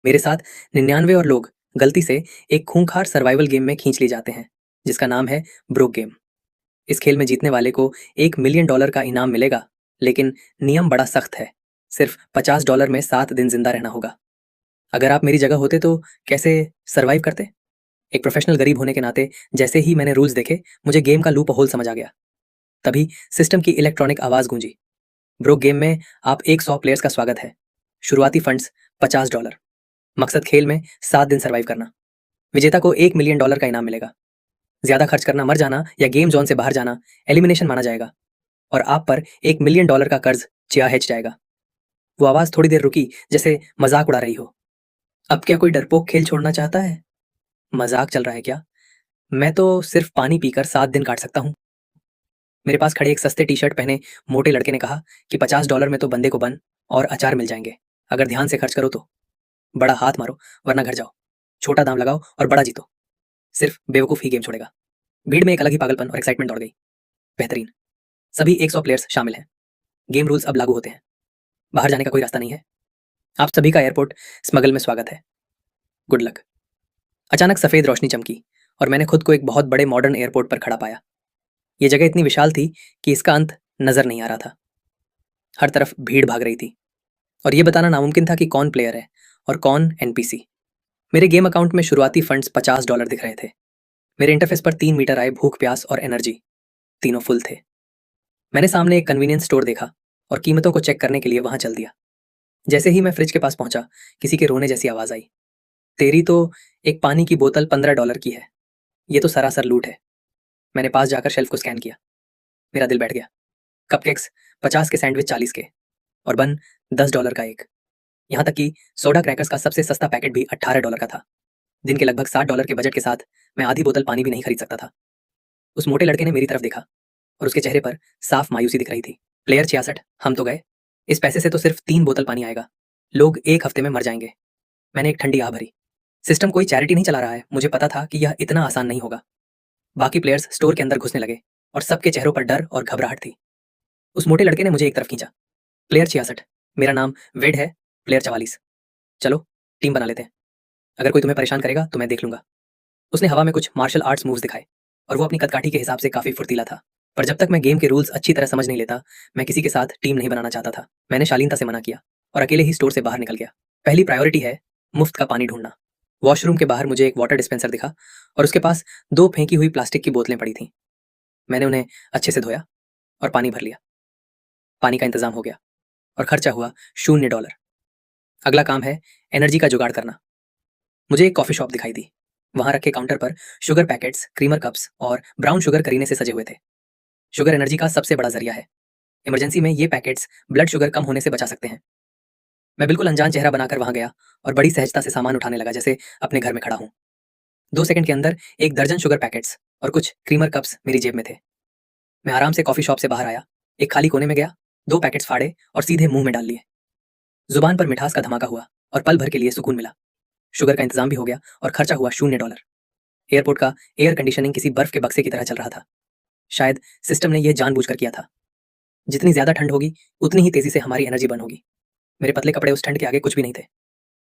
मेरे साथ 99 और लोग गलती से एक खूंखार सर्वाइवल गेम में खींच लिए जाते हैं जिसका नाम है ब्रोक गेम। इस खेल में जीतने वाले को $1 मिलियन का इनाम मिलेगा, लेकिन नियम बड़ा सख्त है। सिर्फ $50 में 7 दिन जिंदा रहना होगा। अगर आप मेरी जगह होते तो कैसे सरवाइव करते? एक प्रोफेशनल गरीब होने के नाते जैसे ही मैंने रूल्स देखे, मुझे गेम का लूप होल समझ आ गया। तभी सिस्टम की इलेक्ट्रॉनिक आवाज गूंजी। ब्रोक गेम में आप 100 प्लेयर्स का स्वागत है। शुरुआती फंड्स $50। मकसद खेल में 7 दिन सर्वाइव करना। विजेता को $1 मिलियन का इनाम मिलेगा। ज्यादा खर्च करना, मर जाना या गेम जोन से बाहर जाना एलिमिनेशन माना जाएगा और आप पर $1 मिलियन का कर्ज हेच जाएगा। वो आवाज थोड़ी देर रुकी, जैसे मजाक उड़ा रही हो। अब क्या कोई डरपोक खेल छोड़ना चाहता है? मजाक चल रहा है क्या? मैं तो सिर्फ पानी पीकर 7 दिन काट सकता हूँ। मेरे पास खड़े एक सस्ते टी शर्ट पहने मोटे लड़के ने कहा कि $50 में तो बंदे को बन और अचार मिल जाएंगे, अगर ध्यान से खर्च करो तो। बड़ा हाथ मारो वरना घर जाओ। छोटा दाम लगाओ और बड़ा जीतो। सिर्फ बेवकूफ ही गेम छोड़ेगा। भीड़ में एक अलग ही पागलपन और एक्साइटमेंट दौड़ गई। बेहतरीन। सभी 100 प्लेयर्स शामिल हैं। गेम रूल्स अब लागू होते हैं। बाहर जाने का कोई रास्ता नहीं है। आप सभी का एयरपोर्ट स्मगल में स्वागत है। Good luck. अचानक सफेद रोशनी चमकी और मैंने खुद को एक बहुत बड़े मॉडर्न एयरपोर्ट पर खड़ा पाया। ये जगह इतनी विशाल थी कि इसका अंत नजर नहीं आ रहा था। हर तरफ भीड़ भाग रही थी और ये बताना नामुमकिन था कि कौन प्लेयर है और कौन एनपीसी। मेरे गेम अकाउंट में शुरुआती फंड्स $50 दिख रहे थे। मेरे इंटरफेस पर 3 मीटर आए भूख, प्यास और एनर्जी, तीनों फुल थे। मैंने सामने एक कन्वीनियंस स्टोर देखा और कीमतों को चेक करने के लिए वहां चल दिया। जैसे ही मैं फ्रिज के पास पहुंचा, किसी के रोने जैसी आवाज आई। तेरी तो एक पानी की बोतल $15 की है। ये तो सरासर लूट है। मैंने पास जाकर शेल्फ को स्कैन किया। मेरा दिल बैठ गया। कपकेक्स 50 के, सैंडविच 40 के और बन $10 का एक। यहाँ तक कि सोडा क्रैकर्स का सबसे सस्ता पैकेट भी $18 का था। दिन के लगभग $60 के बजट के साथ मैं आधी बोतल पानी भी नहीं खरीद सकता था। उस मोटे लड़के ने मेरी तरफ देखा और उसके चेहरे पर साफ मायूसी दिख रही थी। प्लेयर 66, हम तो गए। इस पैसे से तो सिर्फ 3 बोतल पानी आएगा। लोग एक हफ्ते में मर जाएंगे। मैंने एक ठंडी आह भरी। सिस्टम कोई चैरिटी नहीं चला रहा है। मुझे पता था कि यह इतना आसान नहीं होगा। बाकी प्लेयर्स स्टोर के अंदर घुसने लगे और सबके चेहरों पर डर और घबराहट थी। उस मोटे लड़के ने मुझे एक तरफ खींचा। प्लेयर 66, मेरा नाम वेड है। प्लेयर 44, चलो टीम बना लेते हैं। अगर कोई तुम्हें परेशान करेगा तो मैं देख लूंगा। उसने हवा में कुछ मार्शल आर्ट्स मूव्स दिखाए और वो अपनी कदकाठी के हिसाब से काफी फुर्तीला था। पर जब तक मैं गेम के रूल्स अच्छी तरह समझ नहीं लेता, मैं किसी के साथ टीम नहीं बनाना चाहता था। मैंने शालीनता से मना किया और अकेले ही स्टोर से बाहर निकल गया। पहली प्रायोरिटी है मुफ्त का पानी ढूंढना। वॉशरूम के बाहर मुझे एक वाटर डिस्पेंसर दिखा और उसके पास 2 फेंकी हुई प्लास्टिक की बोतलें पड़ी थीं। मैंने उन्हें अच्छे से धोया और पानी भर लिया। पानी का इंतजाम हो गया और खर्चा हुआ $0। अगला काम है एनर्जी का जुगाड़ करना। मुझे एक कॉफी शॉप दिखाई दी। वहां रखे काउंटर पर शुगर पैकेट्स, क्रीमर कप्स और ब्राउन शुगर करीने से सजे हुए थे। शुगर एनर्जी का सबसे बड़ा जरिया है। इमरजेंसी में ये पैकेट्स ब्लड शुगर कम होने से बचा सकते हैं। मैं बिल्कुल अनजान चेहरा बनाकर वहां गया और बड़ी सहजता से सामान उठाने लगा, जैसे अपने घर में खड़ा हूं। 2 सेकंड के अंदर 1 दर्जन शुगर पैकेट्स और कुछ क्रीमर कप्स मेरी जेब में थे। मैं आराम से कॉफी शॉप से बाहर आया, एक खाली कोने में गया, 2 पैकेट्स फाड़े और सीधे मुंह में डाल लिए। जुबान पर मिठास का धमाका हुआ और पल भर के लिए सुकून मिला। शुगर का इंतजाम भी हो गया और खर्चा हुआ $0। एयरपोर्ट का एयर कंडीशनिंग किसी बर्फ के बक्से की तरह चल रहा था। शायद सिस्टम ने यह जानबूझकर किया था। जितनी ज्यादा ठंड होगी, उतनी ही तेजी से हमारी एनर्जी बर्न होगी। मेरे पतले कपड़े उस ठंड के आगे कुछ भी नहीं थे।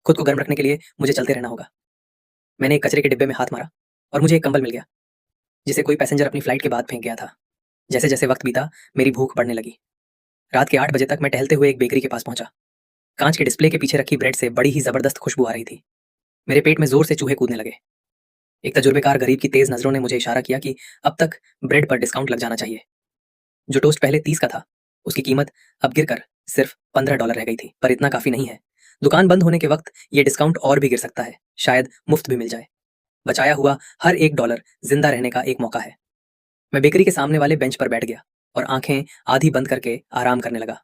खुद को गर्म रखने के लिए मुझे चलते रहना होगा। मैंने एक कचरे के डिब्बे में हाथ मारा और मुझे एक कंबल मिल गया, जिसे कोई पैसेंजर अपनी फ्लाइट के बाद फेंक गया था। जैसे जैसे वक्त बीता, मेरी भूख बढ़ने लगी। रात के 8 बजे तक मैं टहलते हुए एक बेकरी के पास पहुंचा। कांच के डिस्प्ले के पीछे रखी ब्रेड से बड़ी ही जबरदस्त खुशबू आ रही थी। मेरे पेट में जोर से चूहे कूदने लगे। एक तजुर्बेकार गरीब की तेज नजरों ने मुझे इशारा किया कि अब तक ब्रेड पर डिस्काउंट लग जाना चाहिए। जो टोस्ट पहले 30 का था, उसकी कीमत अब गिरकर सिर्फ $15 रह गई थी। पर इतना काफी नहीं है। दुकान बंद होने के वक्त ये डिस्काउंट और भी गिर सकता है। शायद मुफ्त भी मिल जाए। बचाया हुआ हर $1 जिंदा रहने का एक मौका है। मैं बेकरी के सामने वाले बेंच पर बैठ गया और आंखें आधी बंद करके आराम करने लगा।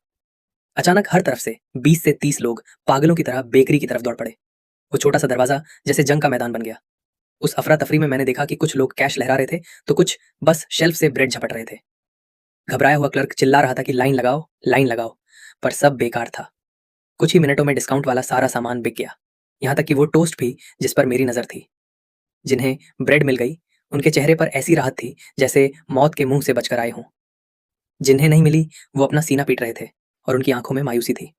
अचानक हर तरफ से 20 से 30 लोग पागलों की तरह बेकरी की तरफ दौड़ पड़े। वो छोटा सा दरवाजा जैसे जंग का मैदान बन गया। उस अफरा तफरी में मैंने देखा कि कुछ लोग कैश लहरा रहे थे तो कुछ बस शेल्फ से ब्रेड झपट रहे थे। घबराया हुआ क्लर्क चिल्ला रहा था कि लाइन लगाओ, लाइन लगाओ, पर सब बेकार था। कुछ ही मिनटों में डिस्काउंट वाला सारा सामान बिक गया, यहाँ तक कि वो टोस्ट भी जिस पर मेरी नजर थी। जिन्हें ब्रेड मिल गई, उनके चेहरे पर ऐसी राहत थी जैसे मौत के मुंह से बचकर आए हों। जिन्हें नहीं मिली, वो अपना सीना पीट रहे थे और उनकी आंखों में मायूसी थी।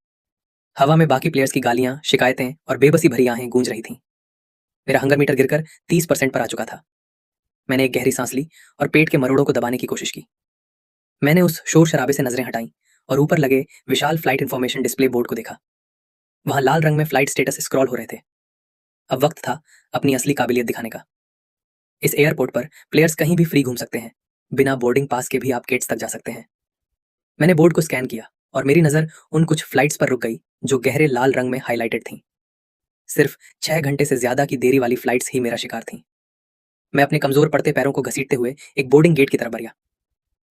हवा में बाकी प्लेयर्स की गालियां, शिकायतें और बेबसी भरी आहें गूंज रही थीं। मेरा हंगर मीटर गिरकर 30% पर आ चुका था। मैंने एक गहरी सांस ली और पेट के मरोड़ों को दबाने की कोशिश की। मैंने उस शोर शराबे से नजरें हटाईं और ऊपर लगे विशाल फ्लाइट इंफॉर्मेशन डिस्प्ले बोर्ड को देखा। वहां लाल रंग में फ्लाइट स्टेटस स्क्रॉल हो रहे थे। अब वक्त था अपनी असली काबिलियत दिखाने का। इस एयरपोर्ट पर प्लेयर्स कहीं भी फ्री घूम सकते हैं। बिना बोर्डिंग पास के भी आप गेट्स तक जा सकते हैं। मैंने बोर्ड को स्कैन किया और मेरी नजर उन कुछ फ्लाइट्स पर रुक गई जो गहरे लाल रंग में हाईलाइटेड थीं। सिर्फ 6 घंटे से ज्यादा की देरी वाली फ्लाइट्स ही मेरा शिकार थीं। मैं अपने कमजोर पड़ते पैरों को घसीटते हुए एक बोर्डिंग गेट की तरफ बढ़ा।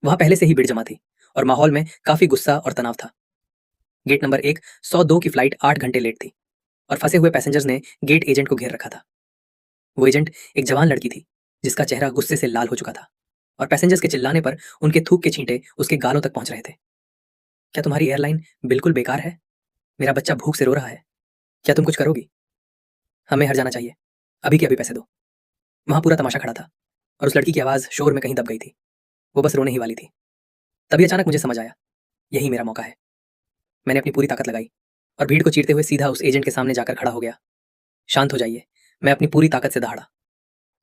वहां पहले से ही भीड़ जमा थी और माहौल में काफी गुस्सा और तनाव था। गेट नंबर 102 की फ्लाइट 8 घंटे लेट थी और फंसे हुए पैसेंजर्स ने गेट एजेंट को घेर रखा था। वो एजेंट एक जवान लड़की थी जिसका चेहरा गुस्से से लाल हो चुका था और पैसेंजर्स के चिल्लाने पर उनके थूक के छींटे उसके गालों तक पहुंच रहे थे। क्या तुम्हारी एयरलाइन बिल्कुल बेकार है? मेरा बच्चा भूख से रो रहा है। क्या तुम कुछ करोगी? हमें हर जाना चाहिए। अभी के अभी पैसे दो। वहां पूरा तमाशा खड़ा था और उस लड़की की आवाज शोर में कहीं दब गई थी। वो बस रोने ही वाली थी। तभी अचानक मुझे समझ आया, यही मेरा मौका है। मैंने अपनी पूरी ताकत लगाई और भीड़ को चीरते हुए सीधा उस एजेंट के सामने जाकर खड़ा हो गया। शांत हो जाइए, मैं अपनी पूरी ताकत से दहाड़ा।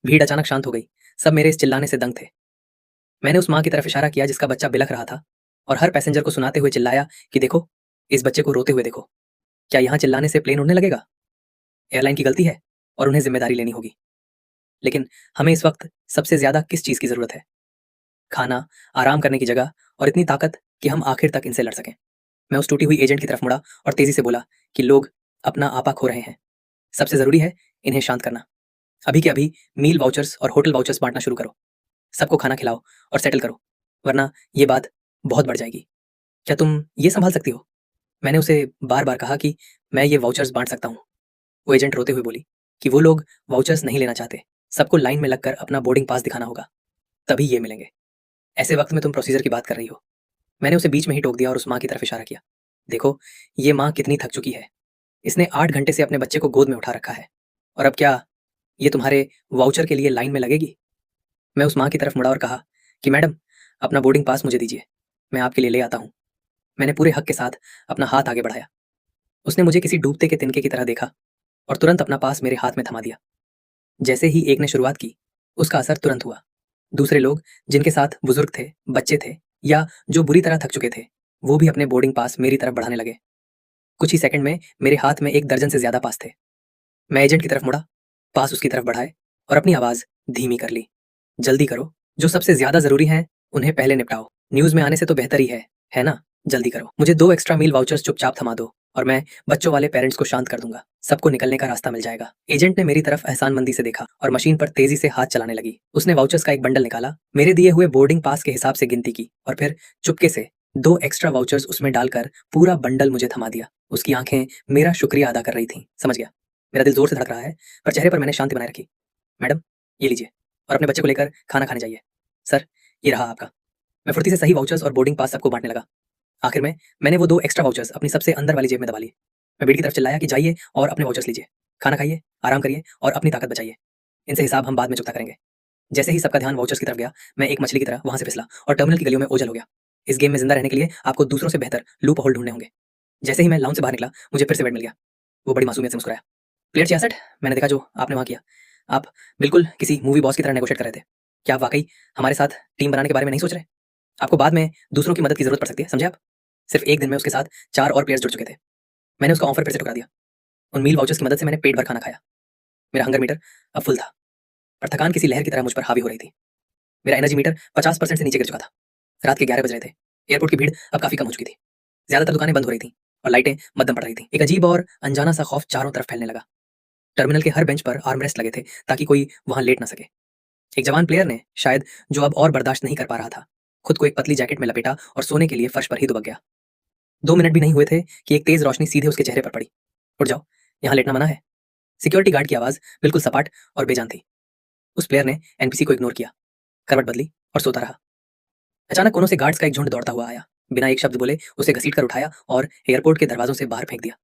भीड़ अचानक शांत हो गई। सब मेरे इस चिल्लाने से दंग थे। मैंने उस माँ की तरफ इशारा किया जिसका बच्चा बिलख रहा था और हर पैसेंजर को सुनाते हुए चिल्लाया कि देखो, इस बच्चे को रोते हुए देखो। क्या यहाँ चिल्लाने से प्लेन उड़ने लगेगा? एयरलाइन की गलती है और उन्हें जिम्मेदारी लेनी होगी। लेकिन हमें इस वक्त सबसे ज्यादा किस चीज की जरूरत है? खाना, आराम करने की जगह और इतनी ताकत कि हम आखिर तक इनसे लड़ सकें। मैं उस टूटी हुई एजेंट की तरफ मुड़ा और तेजी से बोला कि लोग अपना आपा खो रहे हैं। सबसे जरूरी है इन्हें शांत करना। अभी के अभी मील वाउचर्स और होटल वाउचर्स बांटना शुरू करो। सबको खाना खिलाओ और सेटल करो, वरना ये बात बहुत बढ़ जाएगी। क्या तुम ये संभाल सकती हो? मैंने उसे बार बार कहा कि मैं ये वाउचर्स बांट सकता हूँ। वो एजेंट रोते हुए बोली कि वो लोग वाउचर्स नहीं लेना चाहते। सबको लाइन में लगकर अपना बोर्डिंग पास दिखाना होगा, तभी ये मिलेंगे। ऐसे वक्त में तुम प्रोसीजर की बात कर रही हो। मैंने उसे बीच में ही टोक दिया और उस माँ की तरफ इशारा किया। देखो, ये माँ कितनी थक चुकी है। इसने 8 घंटे से अपने बच्चे को गोद में उठा रखा है और अब क्या ये तुम्हारे वाउचर के लिए लाइन में लगेगी? मैं उस माँ की तरफ मुड़ा और कहा कि मैडम, अपना बोर्डिंग पास मुझे दीजिए, मैं आपके लिए ले आता हूँ। मैंने पूरे हक के साथ अपना हाथ आगे बढ़ाया। उसने मुझे किसी डूबते के तिनके की तरह देखा और तुरंत अपना पास मेरे हाथ में थमा दिया। जैसे ही एक ने शुरुआत की, उसका असर तुरंत हुआ। दूसरे लोग, जिनके साथ बुजुर्ग थे, बच्चे थे या जो बुरी तरह थक चुके थे, वो भी अपने बोर्डिंग पास मेरी तरफ बढ़ाने लगे। कुछ ही सेकंड में मेरे हाथ में 1 दर्जन से ज्यादा पास थे। मैं एजेंट की तरफ मुड़ा, पास उसकी तरफ बढ़ाए और अपनी आवाज धीमी कर ली। जल्दी करो, जो सबसे ज्यादा जरूरी हैं उन्हें पहले निपटाओ। न्यूज में आने से तो बेहतर ही है ना? जल्दी करो। मुझे 2 एक्स्ट्रा मील वाउचर्स चुपचाप थमा दो और मैं बच्चों वाले पेरेंट्स को शांत कर दूंगा। सबको निकलने का रास्ता मिल जाएगा। एजेंट ने मेरी तरफ एहसानमंदी से देखा और मशीन पर तेजी से हाथ चलाने लगी। उसने वाउचर्स का एक बंडल निकाला, मेरे दिए हुए बोर्डिंग पास के हिसाब से गिनती की और फिर चुपके से 2 एक्स्ट्रा वाउचर्स उसमें डालकर पूरा बंडल मुझे थमा दिया। उसकी आंखें मेरा शुक्रिया अदा कर रही थीं। समझ गया। मेरा दिल जोर से धड़क रहा है, पर चेहरे पर मैंने शांति बनाए रखी। मैडम, ये लीजिए और अपने बच्चे को लेकर खाना खाने जाइए। सर, ये रहा आपका। मैं फुर्ती से सही वाउचर्स और बोर्डिंग पास सबको बांटने लगा। आखिर में मैंने वो 2 एक्स्ट्रा वाउचर्स अपनी सबसे अंदर वाली जेब में दबा लिए। मैं भीड़ की तरफ चिल्लाया कि जाइए और अपने वाउचर्स लीजिए, खाना खाइए, आराम करिए और अपनी ताकत बचाइए। इनसे हिसाब हम बाद में चुकता करेंगे। जैसे ही सबका ध्यान वाउचर्स की तरफ गया, मैं एक मछली की तरह वहां से फिसला और टर्मिनल की गलियों में ओझल हो गया। इस गेम में जिंदा रहने के लिए आपको दूसरों से बेहतर लूप होल ढूंढने होंगे। जैसे ही मैं लाउंज से बाहर निकला, मुझे फिर से बेड मिल गया। वो बड़ी मासूमियत से मुस्कुराया। प्लेयर 66, मैंने देखा जो आपने वहां किया। आप बिल्कुल किसी मूवी बॉस की तरह नेगोशिएट कर रहे थे। क्या आप वाकई हमारे साथ टीम बनाने के बारे में नहीं सोच रहे? आपको बाद में दूसरों की मदद की जरूरत पड़ सकती है, समझे आप? सिर्फ एक दिन में उसके साथ 4 और प्लेयर्स जुड़ चुके थे। मैंने उसका ऑफर फिर से ठुकरा दिया। उन मील वाउचर्स की मदद से मैंने पेट भर खाना खाया। मेरा हंगर मीटर अब फुल था, पर थकान किसी लहर की तरह मुझ पर हावी हो रही थी। मेरा एनर्जी मीटर 50% से नीचे गिर चुका था। रात के 11 बज रहे थे। एयरपोर्ट की भीड़ अब काफी कम हो चुकी थी। ज्यादातर दुकानें बंद हो रही थी और लाइटें मध्यम पड़ रही थी। एक अजीब और अनजाना सा खौफ चारों तरफ फैलने लगा। टर्मिनल के हर बेंच पर आर्मरेस्ट लगे थे ताकि कोई वहां लेट ना सके। एक जवान प्लेयर ने, शायद जो अब और बर्दाश्त नहीं कर पा रहा था, खुद को एक पतली जैकेट में लपेटा और सोने के लिए फर्श पर ही दुबक गया। 2 मिनट भी नहीं हुए थे कि एक तेज रोशनी सीधे उसके चेहरे पर पड़ी। उठ जाओ, यहाँ लेटना मना है। सिक्योरिटी गार्ड की आवाज बिल्कुल सपाट और बेजान थी। उस प्लेयर ने एनपीसी को इग्नोर किया, करवट बदली और सोता रहा। अचानक कोनों से गार्ड्स का एक झुंड दौड़ता हुआ आया। बिना एक शब्द बोले उसे घसीट कर उठाया और एयरपोर्ट के दरवाजों से बाहर फेंक दिया।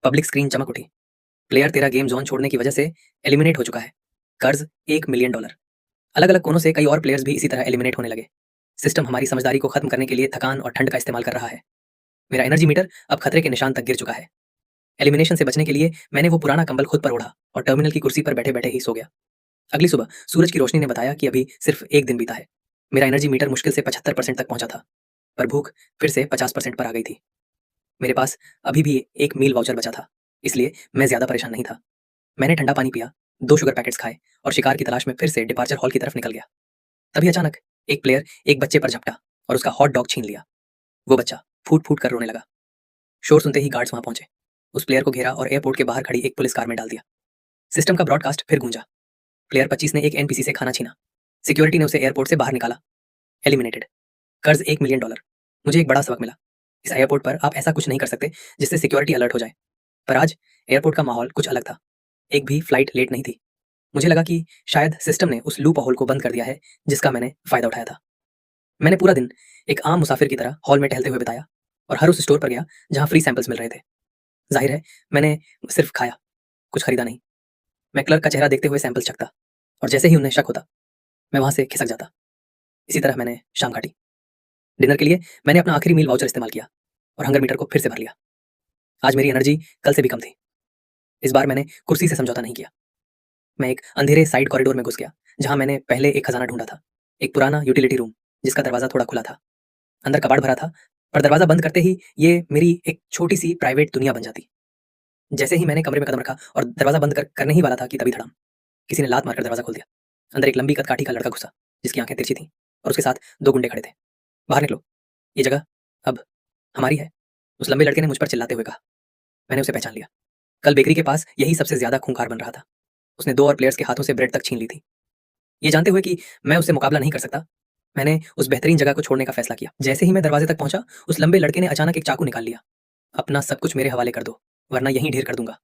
पब्लिक स्क्रीन चमक उठी। प्लेयर तेरा गेम जोन छोड़ने की वजह से एलिमिनेट हो चुका है। कर्ज $1 मिलियन। अलग अलग कोनों से कई और प्लेयर्स भी इसी तरह एलिमिनेट होने लगे। सिस्टम हमारी समझदारी को खत्म करने के लिए थकान और ठंड का इस्तेमाल कर रहा है। मेरा एनर्जी मीटर अब खतरे के निशान तक गिर चुका है। एलिमिनेशन से बचने के लिए मैंने वो पुराना कंबल खुद पर ओढ़ा और टर्मिनल की कुर्सी पर बैठे बैठे ही सो गया। अगली सुबह सूरज की रोशनी ने बताया कि अभी सिर्फ एक दिन बीता है। मेरा एनर्जी मीटर मुश्किल से 75% तक पहुंचा था, पर भूख फिर से 50% पर आ गई थी। मेरे पास अभी भी एक मील वाउचर बचा था, इसलिए मैं ज्यादा परेशान नहीं था। मैंने ठंडा पानी पिया, 2 शुगर पैकेट्स खाए और शिकार की तलाश में फिर से डिपार्चर हॉल की तरफ निकल गया। तभी अचानक एक प्लेयर एक बच्चे पर झपटा और उसका हॉट डॉग छीन लिया। वो बच्चा फूट फूट कर रोने लगा। शोर सुनते ही गार्ड्स वहां पहुंचे, उस प्लेयर को घेरा और एयरपोर्ट के बाहर खड़ी एक पुलिस कार में डाल दिया। सिस्टम का ब्रॉडकास्ट फिर गूंजा। प्लेयर 25 ने एक एनपीसी से खाना छीना। सिक्योरिटी ने उसे एयरपोर्ट से बाहर निकाला। एलिमिनेटेड। कर्ज $1 मिलियन। मुझे एक बड़ा सबक मिला। इस एयरपोर्ट पर आप ऐसा कुछ नहीं कर सकते जिससे सिक्योरिटी अलर्ट हो जाए। पर आज एयरपोर्ट का माहौल कुछ अलग था। एक भी फ्लाइट लेट नहीं थी। मुझे लगा कि शायद सिस्टम ने उस लूप होल को बंद कर दिया है जिसका मैंने फायदा उठाया था। मैंने पूरा दिन एक आम मुसाफिर की तरह हॉल में टहलते हुए बिताया और हर उस स्टोर पर गया जहां फ्री सैंपल्स मिल रहे थे। जाहिर है मैंने सिर्फ खाया, कुछ खरीदा नहीं। मैं क्लर्क का चेहरा देखते हुए सैंपल्स चखता और जैसे ही उन्हें शक होता मैं वहां से खिसक जाता। इसी तरह मैंने शाम काटी। डिनर के लिए मैंने अपना आखिरी मील वाउचर इस्तेमाल किया और हंगर मीटर को फिर से भर लिया। आज मेरी एनर्जी कल से भी कम थी। इस बार मैंने कुर्सी से समझौता नहीं किया। मैं एक अंधेरे साइड कॉरिडोर में घुस गया जहां मैंने पहले एक खजाना ढूंढा था। एक पुराना यूटिलिटी रूम जिसका दरवाजा थोड़ा खुला था। अंदर कबाड़ भरा था, पर दरवाजा बंद करते ही ये मेरी एक छोटी सी प्राइवेट दुनिया बन जाती। जैसे ही मैंने कमरे में कदम रखा और दरवाजा बंद करने ही वाला था कि तभी धड़ाम, किसी ने लात मारकर दरवाजा खोल दिया। अंदर एक लंबी कदकाठी का लड़का घुसा जिसकी आंखें तिरछी थीं और उसके साथ 2 गुंडे खड़े थे। बाहर निकलो, ये जगह अब हमारी है, उस लंबे लड़के ने मुझ पर चिल्लाते हुए कहा। मैंने उसे पहचान लिया। कल बेकरी के पास यही सबसे ज्यादा खूंखार बन रहा था। उसने 2 और प्लेयर्स के हाथों से ब्रेड तक छीन ली थी। ये जानते हुए कि मैं उससे मुकाबला नहीं कर सकता, मैंने उस बेहतरीन जगह को छोड़ने का फैसला किया। जैसे ही मैं दरवाजे तक पहुंचा उस लंबे लड़के ने अचानक एक चाकू निकाल लिया। अपना सब कुछ मेरे हवाले कर दो, वरना यहीं ढेर कर दूंगा।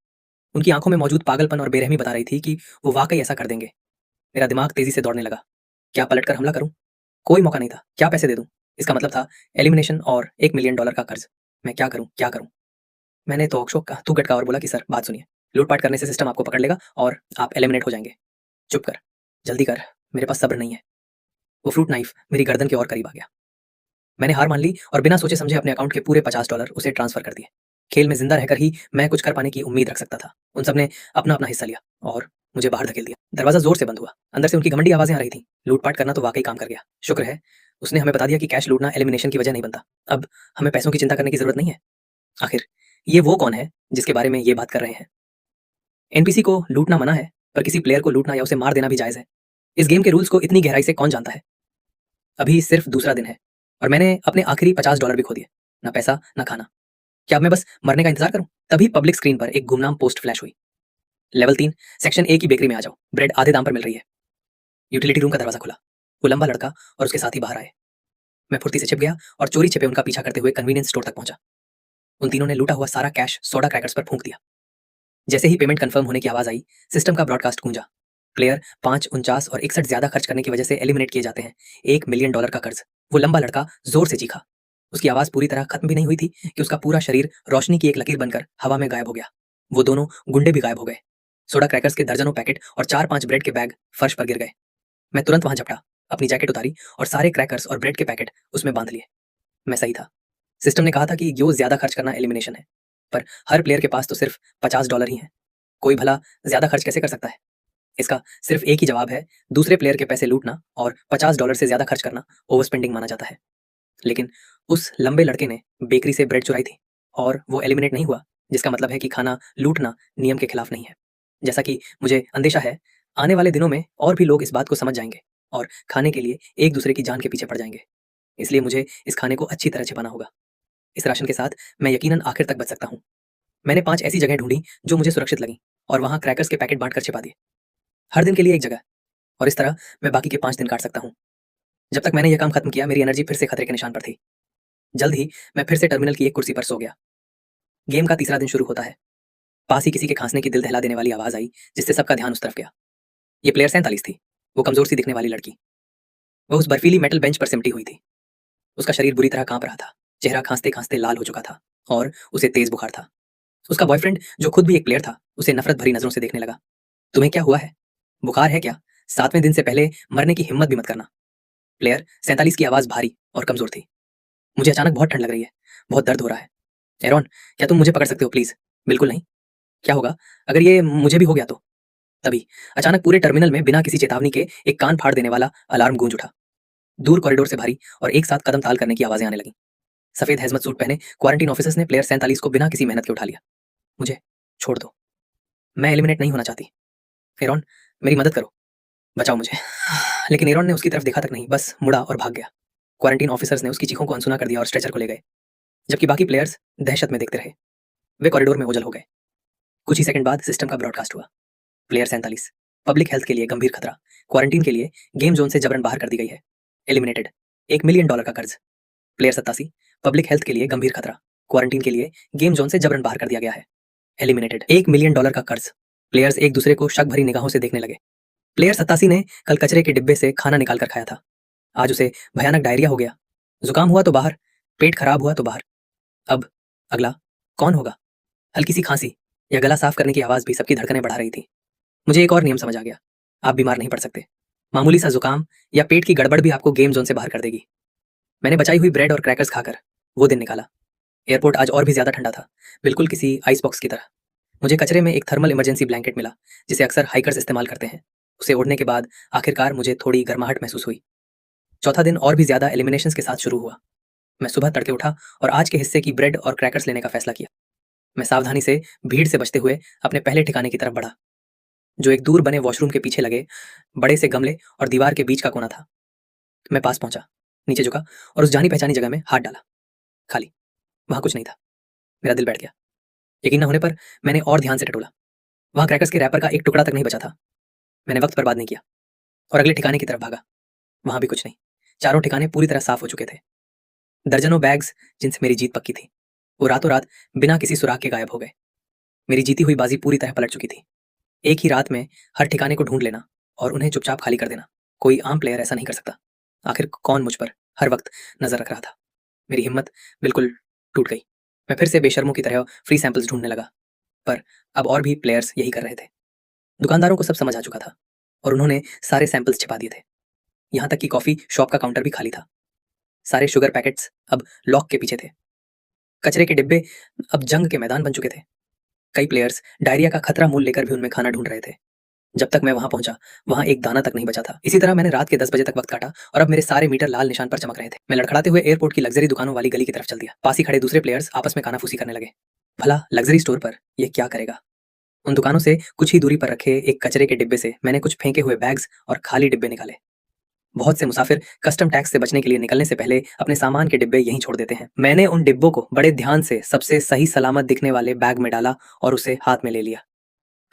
उनकी आंखों में मौजूद पागलपन और बेरहमी बता रही थी कि वो वाकई ऐसा कर देंगे। मेरा दिमाग तेजी से दौड़ने लगा। क्या पलटकर हमला करूं? कोई मौका नहीं था। क्या पैसे दे दूं? इसका मतलब था एलिमिनेशन और $1 मिलियन का कर्ज। मैं क्या करूं, क्या करूं? मैंने तो अक्षोक का तू गटका और बोला कि सर बात सुनिए, लूटपाट करने से सिस्टम आपको पकड़ लेगा और आप एलिमिनेट हो जाएंगे। चुप कर, जल्दी कर, मेरे पास सब्र नहीं है। वो फ्रूट नाइफ मेरी गर्दन के और करीब आ गया। मैंने हार मान ली और बिना सोचे समझे अपने अकाउंट के पूरे $50 उसे ट्रांसफर कर दिए। खेल में जिंदा रहकर ही मैं कुछ कर पाने की उम्मीद रख सकता था। उन सब ने अपना अपना हिस्सा लिया और मुझे बाहर धकेल दिया। दरवाजा जोर से बंद हुआ। अंदर से उनकी घमंडी आवाजें आ रही थी। लूटपाट करना तो वाकई काम कर गया। शुक्र है उसने हमें बता दिया कि कैश लूटना एलिमिनेशन की वजह नहीं बनता। अब हमें पैसों की चिंता करने की जरूरत नहीं है। आखिर ये वो कौन है जिसके बारे में ये बात कर रहे हैं? एनपीसी को लूटना मना है, पर किसी प्लेयर को लूटना या उसे मार देना भी जायज है। इस गेम के रूल्स को इतनी गहराई से कौन जानता है? अभी सिर्फ दूसरा दिन है और मैंने अपने आखिरी $50 भी खो दिए। ना पैसा, ना खाना। क्या अब मैं बस मरने का इंतजार करूं? तभी पब्लिक स्क्रीन पर एक गुमनाम पोस्ट फ्लैश हुई। लेवल 3 सेक्शन ए की बेकरी में आ जाओ, ब्रेड आधे दाम पर मिल रही है। यूटिलिटी रूम का दरवाजा खुला। वो लंबा लड़का और उसके साथी बाहर आए। मैं फुर्ती से छिप गया और चोरी छिपे उनका पीछा करते हुए कन्वीनियंस स्टोर तक पहुंचा। उन तीनों ने लूटा हुआ सारा कैश सोडा क्रैकर्स पर फूंक दिया। जैसे ही पेमेंट कंफर्म होने की आवाज आई, सिस्टम का ब्रॉडकास्ट गूंजा। प्लेयर 5, 49 और 61 ज्यादा खर्च करने की वजह से एलिमिनेट किए जाते हैं। $1 मिलियन का कर्ज। वो लंबा लड़का जोर से चीखा। उसकी आवाज पूरी तरह खत्म भी नहीं हुई थी कि उसका पूरा शरीर रोशनी की एक लकीर बनकर हवा में गायब हो गया। वो दोनों गुंडे भी गायब हो गए। सोडा क्रैकर्स के दर्जनों पैकेट और 4-5 ब्रेड के बैग फर्श पर गिर गए। मैं तुरंत वहां झपटा, अपनी जैकेट उतारी और सारे क्रैकर्स और ब्रेड के पैकेट उसमें बांध लिए। मैं सही था। सिस्टम ने कहा था कि यो ज्यादा खर्च करना एलिमिनेशन है, पर हर प्लेयर के पास तो सिर्फ $50 ही है। कोई भला ज्यादा खर्च कैसे कर सकता है? इसका सिर्फ एक ही जवाब है, दूसरे प्लेयर के पैसे लूटना और $50 से ज्यादा खर्च करना ओवर स्पेंडिंग माना जाता है। लेकिन उस लंबे लड़के ने बेकरी से ब्रेड चुराई थी और वो एलिमिनेट नहीं हुआ, जिसका मतलब है कि खाना लूटना नियम के खिलाफ नहीं है। जैसा कि मुझे अंदेशा है, आने वाले दिनों में और भी लोग इस बात को समझ जाएंगे और खाने के लिए एक दूसरे की जान के पीछे पड़ जाएंगे। इसलिए मुझे इस खाने को अच्छी तरह छिपाना होगा। इस राशन के साथ मैं यकीनन आखिर तक बच सकता हूँ। मैंने 5 ऐसी जगह ढूंढी जो मुझे सुरक्षित लगी और वहां क्रैकर्स के पैकेट बांटकर छिपा दिए। हर दिन के लिए एक जगह, और इस तरह मैं बाकी के 5 दिन काट सकता हूँ। जब तक मैंने यह काम खत्म किया, मेरी एनर्जी फिर से खतरे के निशान पर थी। जल्द ही मैं फिर से टर्मिनल की एक कुर्सी पर सो गया। गेम का तीसरा दिन शुरू होता है। पास ही किसी के खांसने की दिल दहला देने वाली आवाज आई, जिससे सबका ध्यान उस तरफ गया। ये प्लेयर 47 थी, वो कमजोर सी दिखने वाली लड़की। वह उस बर्फीली मेटल बेंच पर सिमटी हुई थी। उसका शरीर बुरी तरह कांप रहा था। चेहरा खांसते खांसते लाल हो चुका था और उसे तेज बुखार था। उसका बॉयफ्रेंड, जो खुद भी एक प्लेयर था, उसे नफरत भरी नजरों से देखने लगा। तुम्हें क्या हुआ है? बुखार है क्या? 7वें दिन से पहले मरने की हिम्मत भी मत करना। प्लेयर 47 की आवाज भारी और कमजोर थी। मुझे अचानक बहुत ठंड लग रही है, बहुत दर्द हो रहा है। एरॉन, क्या तुम मुझे पकड़ सकते हो प्लीज? बिल्कुल नहीं। क्या होगा अगर ये मुझे भी हो गया तो? तभी अचानक पूरे टर्मिनल में बिना किसी चेतावनी के एक कान फाड़ देने वाला अलार्म गूंज उठा। दूर कॉरिडोर से भारी और एक साथ कदम ताल करने की आवाजें आने लगीं। सफेद हेजमत सूट पहने क्वारंटीन ऑफिसर्स ने प्लेयर 47 को बिना किसी मेहनत के उठा लिया। मुझे छोड़ दो, मैं एलिमिनेट नहीं होना चाहती। एरॉन, मेरी मदद करो, बचाओ मुझे। लेकिन एरॉन ने उसकी तरफ देखा तक नहीं, बस मुड़ा और भाग गया। क्वारंटीन ऑफिसर्स ने उसकी चीखों को अनसुना कर दिया और स्ट्रेचर को ले गए, जबकि बाकी प्लेयर्स दहशत में देखते रहे। वे कॉरिडोर में ओझल हो गए। कुछ ही सेकंड बाद सिस्टम का ब्रॉडकास्ट हुआ। प्लेयर 47, पब्लिक हेल्थ के लिए गंभीर खतरा, क्वारंटीन के लिए गेम जोन से जबरन बाहर कर दी गई है, एलिमिनेटेड, $1 मिलियन का कर्ज। प्लेयर 87, पब्लिक हेल्थ के लिए गंभीर खतरा, क्वारंटीन के लिए गेम जोन से जबरन बाहर कर दिया गया है, एलिमिनेटेड, $1 मिलियन का कर्ज। प्लेयर्स एक दूसरे को शक भरी निगाहों से देखने लगे। प्लेयर 87 ने कल कचरे के डिब्बे से खाना निकाल कर खाया था। आज उसे भयानक डायरिया हो गया। जुकाम हुआ तो बाहर, पेट खराब हुआ तो बाहर। अब अगला कौन होगा? हल्की सी खांसी या गला साफ करने की आवाज भी सबकी धड़कनें बढ़ा रही थी। मुझे एक और नियम समझ आ गया, आप बीमार नहीं पड़ सकते। मामूली सा जुकाम या पेट की गड़बड़ भी आपको गेम जोन से बाहर कर देगी। मैंने बचाई हुई ब्रेड और क्रैकर्स खाकर वो दिन निकाला। एयरपोर्ट आज और भी ज्यादा ठंडा था, बिल्कुल किसी आइस बॉक्स की तरह। मुझे कचरे में एक थर्मल इमरजेंसी ब्लैंकेट मिला, जिसे अक्सर हाइकर्स इस्तेमाल करते हैं। उसे ओढ़ने के बाद आखिरकार मुझे थोड़ी गर्माहट महसूस हुई। चौथा दिन और भी ज्यादा एलिमिनेशंस के साथ शुरू हुआ। मैं सुबह तड़के उठा और आज के हिस्से की ब्रेड और क्रैकर्स लेने का फैसला किया। मैं सावधानी से भीड़ से बचते हुए अपने पहले ठिकाने की तरफ बढ़ा, जो एक दूर बने वॉशरूम के पीछे लगे बड़े से गमले और दीवार के बीच का कोना था। मैं पास पहुंचा, नीचे झुका और उस जानी पहचानी जगह में हाथ डाला। खाली, वहां कुछ नहीं था। मेरा दिल बैठ गया। यकीन न होने पर मैंने और ध्यान से टटोला। वहां क्रैकर्स के रैपर का एक टुकड़ा तक नहीं बचा था। मैंने वक्त बर्बाद नहीं किया और अगले ठिकाने की तरफ भागा। वहां भी कुछ नहीं। चारों ठिकाने पूरी तरह साफ हो चुके थे। दर्जनों बैग्स जिनसे मेरी जीत पक्की थी, वो रातों रात बिना किसी सुराग के गायब हो गए। मेरी जीती हुई बाजी पूरी तरह पलट चुकी थी। एक ही रात में हर ठिकाने को ढूंढ लेना और उन्हें चुपचाप खाली कर देना, कोई आम प्लेयर ऐसा नहीं कर सकता। आखिर कौन मुझ पर हर वक्त नजर रख रहा था? मेरी हिम्मत बिल्कुल टूट गई। मैं फिर से बेशर्मों की तरह फ्री सैंपल्स ढूंढने लगा, पर अब और भी प्लेयर्स यही कर रहे थे। दुकानदारों को सब समझ आ चुका था और उन्होंने सारे सैंपल्स छिपा दिए थे। यहाँ तक कि कॉफी शॉप का काउंटर भी खाली था। सारे शुगर पैकेट्स अब लॉक के पीछे थे। कचरे के डिब्बे अब जंग के मैदान बन चुके थे। कई प्लेयर्स डायरिया का खतरा मूल लेकर भी उनमें खाना ढूंढ रहे थे। जब तक मैं वहां पहुंचा, वहां एक दाना तक नहीं बचा था। इसी तरह मैंने रात के 10 बजे तक वक्त काटा और अब मेरे सारे मीटर लाल निशान पर चमक रहे थे। मैं लड़खड़ाते हुए एयरपोर्ट की लग्जरी दुकानों वाली गली की तरफ चल दिया। पास ही खड़े दूसरे प्लेयर्स आपस में कानाफूसी करने लगे। भला लग्जरी स्टोर पर यह क्या करेगा? उन दुकानों से कुछ ही दूरी पर रखे एक कचरे के डिब्बे से मैंने कुछ फेंके हुए बैग्स और खाली डिब्बे निकाले। बहुत से मुसाफिर कस्टम टैक्स से बचने के लिए निकलने से पहले अपने सामान के डिब्बे यहीं छोड़ देते हैं। मैंने उन डिब्बों को बड़े ध्यान से सबसे सही सलामत दिखने वाले बैग में डाला और उसे हाथ में ले लिया।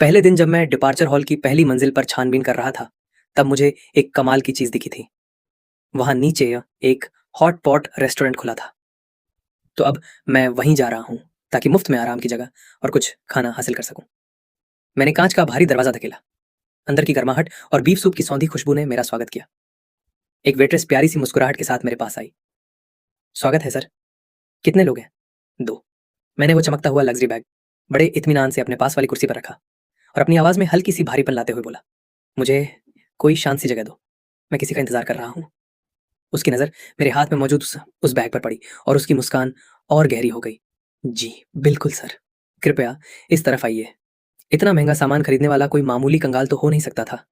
पहले दिन जब मैं डिपार्चर हॉल की पहली मंजिल पर छानबीन कर रहा था, तब मुझे एक कमाल की चीज दिखी थी। वहां नीचे एक हॉट पॉट रेस्टोरेंट खुला था। तो अब मैं वहीं जा रहा हूँ, ताकि मुफ्त में आराम की जगह और कुछ खाना हासिल कर सकूं। मैंने कांच का भारी दरवाजा धकेला। अंदर की गर्माहट और बीफ सूप की सौंधी खुशबू ने मेरा स्वागत किया। एक वेट्रेस प्यारी सी मुस्कुराहट के साथ मेरे पास आई। स्वागत है सर। कितने लोग हैं? 2। मैंने वो चमकता हुआ लग्जरी बैग बड़े इत्मीनान से अपने पास वाली कुर्सी पर रखा और अपनी आवाज में हल्की सी भारीपन लाते हुए बोला, मुझे कोई शांत सी जगह दो, मैं किसी का इंतजार कर रहा हूँ। उसकी नजर मेरे हाथ में मौजूद उस बैग पर पड़ी और उसकी मुस्कान और गहरी हो गई। जी बिल्कुल सर, कृपया इस तरफ आइए। इतना महंगा सामान खरीदने वाला कोई मामूली कंगाल तो हो नहीं सकता था।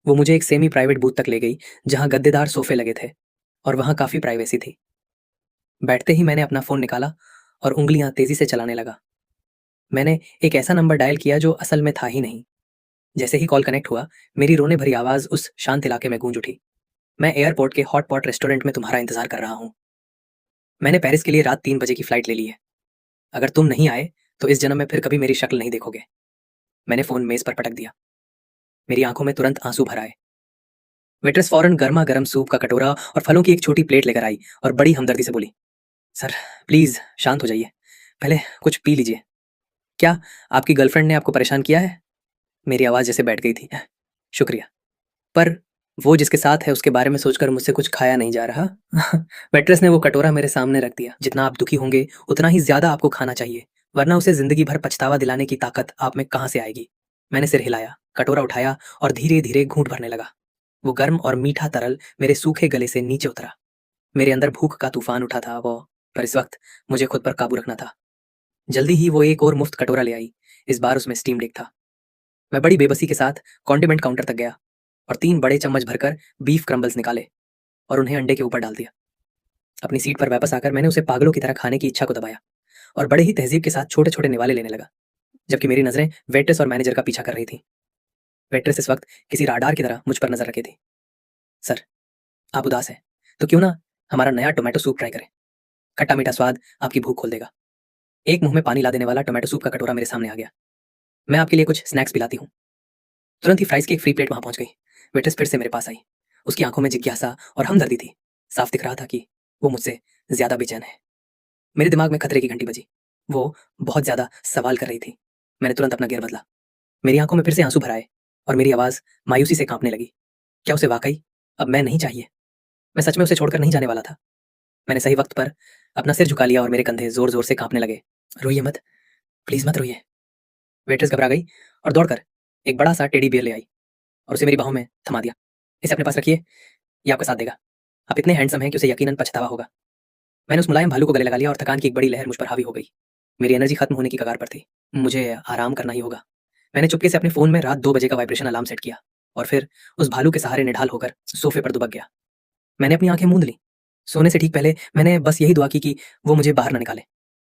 वो मुझे एक सेमी प्राइवेट बूथ तक ले गई, जहां गद्देदार सोफे लगे थे और वहां काफी प्राइवेसी थी। बैठते ही मैंने अपना फोन निकाला और उंगलियां तेजी से चलाने लगा। मैंने एक ऐसा नंबर डायल किया जो असल में था ही नहीं। जैसे ही कॉल कनेक्ट हुआ, मेरी रोने भरी आवाज उस शांत इलाके में गूंज उठी। मैं एयरपोर्ट के हॉट पॉट रेस्टोरेंट में तुम्हारा इंतजार कर रहा हूँ। मैंने पेरिस के लिए रात 3 बजे की फ्लाइट ले ली है। अगर तुम नहीं आए तो इस जन्म में फिर कभी मेरी शक्ल नहीं देखोगे। मैंने फोन मेज पर पटक दिया। मेरी आंखों में तुरंत आंसू भर आए। वेट्रेस फौरन गर्मा गर्म सूप का कटोरा और फलों की एक छोटी प्लेट लेकर आई और बड़ी हमदर्दी से बोली, सर प्लीज शांत हो जाइए, पहले कुछ पी लीजिए। क्या आपकी गर्लफ्रेंड ने आपको परेशान किया है? मेरी आवाज जैसे बैठ गई थी। शुक्रिया, पर वो जिसके साथ है उसके बारे में सोचकर मुझसे कुछ खाया नहीं जा रहा। वेट्रेस ने वो कटोरा मेरे सामने रख दिया। जितना आप दुखी होंगे उतना ही ज्यादा आपको खाना चाहिए, वरना उसे जिंदगी भर पछतावा दिलाने की ताकत आप में कहां से आएगी। मैंने सिर हिलाया, कटोरा उठाया और धीरे धीरे घूंट भरने लगा। वो गर्म और मीठा तरल मेरे सूखे गले से नीचे उतरा। मेरे अंदर भूख का तूफान उठा था वो, पर इस वक्त मुझे खुद पर काबू रखना था। जल्दी ही वो एक और मुफ्त कटोरा ले आई। इस बार उसमें स्टीम डेक था। मैं बड़ी बेबसी के साथ कॉन्डिमेंट काउंटर तक गया और 3 बड़े चम्मच भरकर बीफ क्रम्बल्स निकाले और उन्हें अंडे के ऊपर डाल दिया। अपनी सीट पर वापस आकर मैंने उसे पागलों की तरह खाने की इच्छा को दबाया और बड़े ही तहजीब के साथ छोटे छोटे निवाले लेने लगा, जबकि मेरी नजरें वेट्रेस और मैनेजर का पीछा कर रही थी। वेट्रेस इस वक्त किसी राडार की तरह मुझ पर नजर रखी थी। सर, आप उदास हैं तो क्यों ना हमारा नया टोमेटो सूप ट्राई करें। खट्टा मीठा स्वाद आपकी भूख खोल देगा। एक मुंह में पानी ला देने वाला टोमेटो सूप का कटोरा मेरे सामने आ गया। मैं आपके लिए कुछ स्नैक्स पिलाती हूँ। तुरंत ही फ्राइज की एक फ्री प्लेट वहां पहुंच गई। वेट्रेस फिर से मेरे पास आई। उसकी आंखों में जिज्ञासा और हमदर्दी थी। साफ दिख रहा था कि वो मुझसे ज्यादा बेचैन है। मेरे दिमाग में खतरे की घंटी बजी। वो बहुत ज्यादा सवाल कर रही थी। मैंने तुरंत अपना गियर बदला। मेरी आंखों में फिर से आंसू भर आए और मेरी आवाज मायूसी से कांपने लगी। क्या उसे वाकई अब मैं नहीं चाहिए? मैं सच में उसे छोड़कर नहीं जाने वाला था। मैंने सही वक्त पर अपना सिर झुका लिया और मेरे कंधे जोर जोर से कांपने लगे। रोइए मत, प्लीज मत रोइए। वेट्रेस घबरा गई और दौड़कर एक बड़ा सा टेडी बियर ले आई और उसे मेरी बाहों में थमा दिया। इसे अपने पास रखिए, ये आपका साथ देगा। आप इतने हैंडसम हैं कि उसे यकीनन पछतावा होगा। मैंने उस मुलायम भालू को गले लगा लिया और थकान की एक बड़ी लहर मुझ पर हावी हो गई। मेरी एनर्जी खत्म होने की कगार पर थी। मुझे आराम करना ही होगा। मैंने चुपके से अपने फोन में रात 2 बजे का वाइब्रेशन अलार्म सेट किया और फिर उस भालू के सहारे निढाल होकर सोफे पर दुबक गया। मैंने अपनी आंखें मूंद ली। सोने से ठीक पहले मैंने बस यही दुआ की कि वो मुझे बाहर ना निकाले।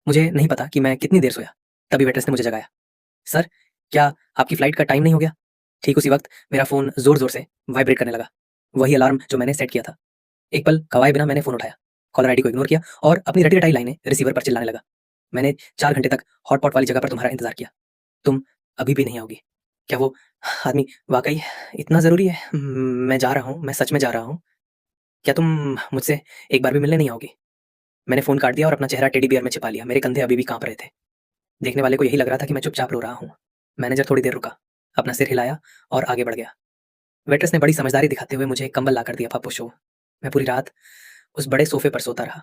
मुझे नहीं पता कि मैं कितनी देर सोया। तभी वेट्रेस ने मुझे जगाया। सर, क्या आपकी फ्लाइट का टाइम नहीं हो गया? ठीक उसी वक्त मेरा फोन जोर जोर से वाइब्रेट करने लगा। वही अलार्म जो मैंने सेट किया था। एक पल गवाए बिना मैंने फोन उठाया, कॉलर आईडी को इग्नोर किया और अपनी रटी रटाई लाइनें रिसीवर पर चिल्लाने लगा। मैंने 4 घंटे तक हॉटपॉट वाली जगह पर तुम्हारा इंतजार किया। तुम अभी भी नहीं आओगी। क्या वो आदमी वाकई इतना जरूरी है? मैं जा रहा हूँ, मैं सच में जा रहा हूँ। क्या तुम मुझसे एक बार भी मिलने नहीं आओगी? मैंने फोन काट दिया और अपना चेहरा टेडी बियर में छिपा लिया। मेरे कंधे अभी भी कांप रहे थे। देखने वाले को यही लग रहा था कि मैं चुपचाप रो रहा हूँ। मैनेजर थोड़ी देर रुका, अपना सिर हिलाया और आगे बढ़ गया। वेट्रेस ने बड़ी समझदारी दिखाते हुए मुझे एक कंबल लाकर दिया। पप्पू। मैं पूरी रात उस बड़े सोफे पर सोता रहा।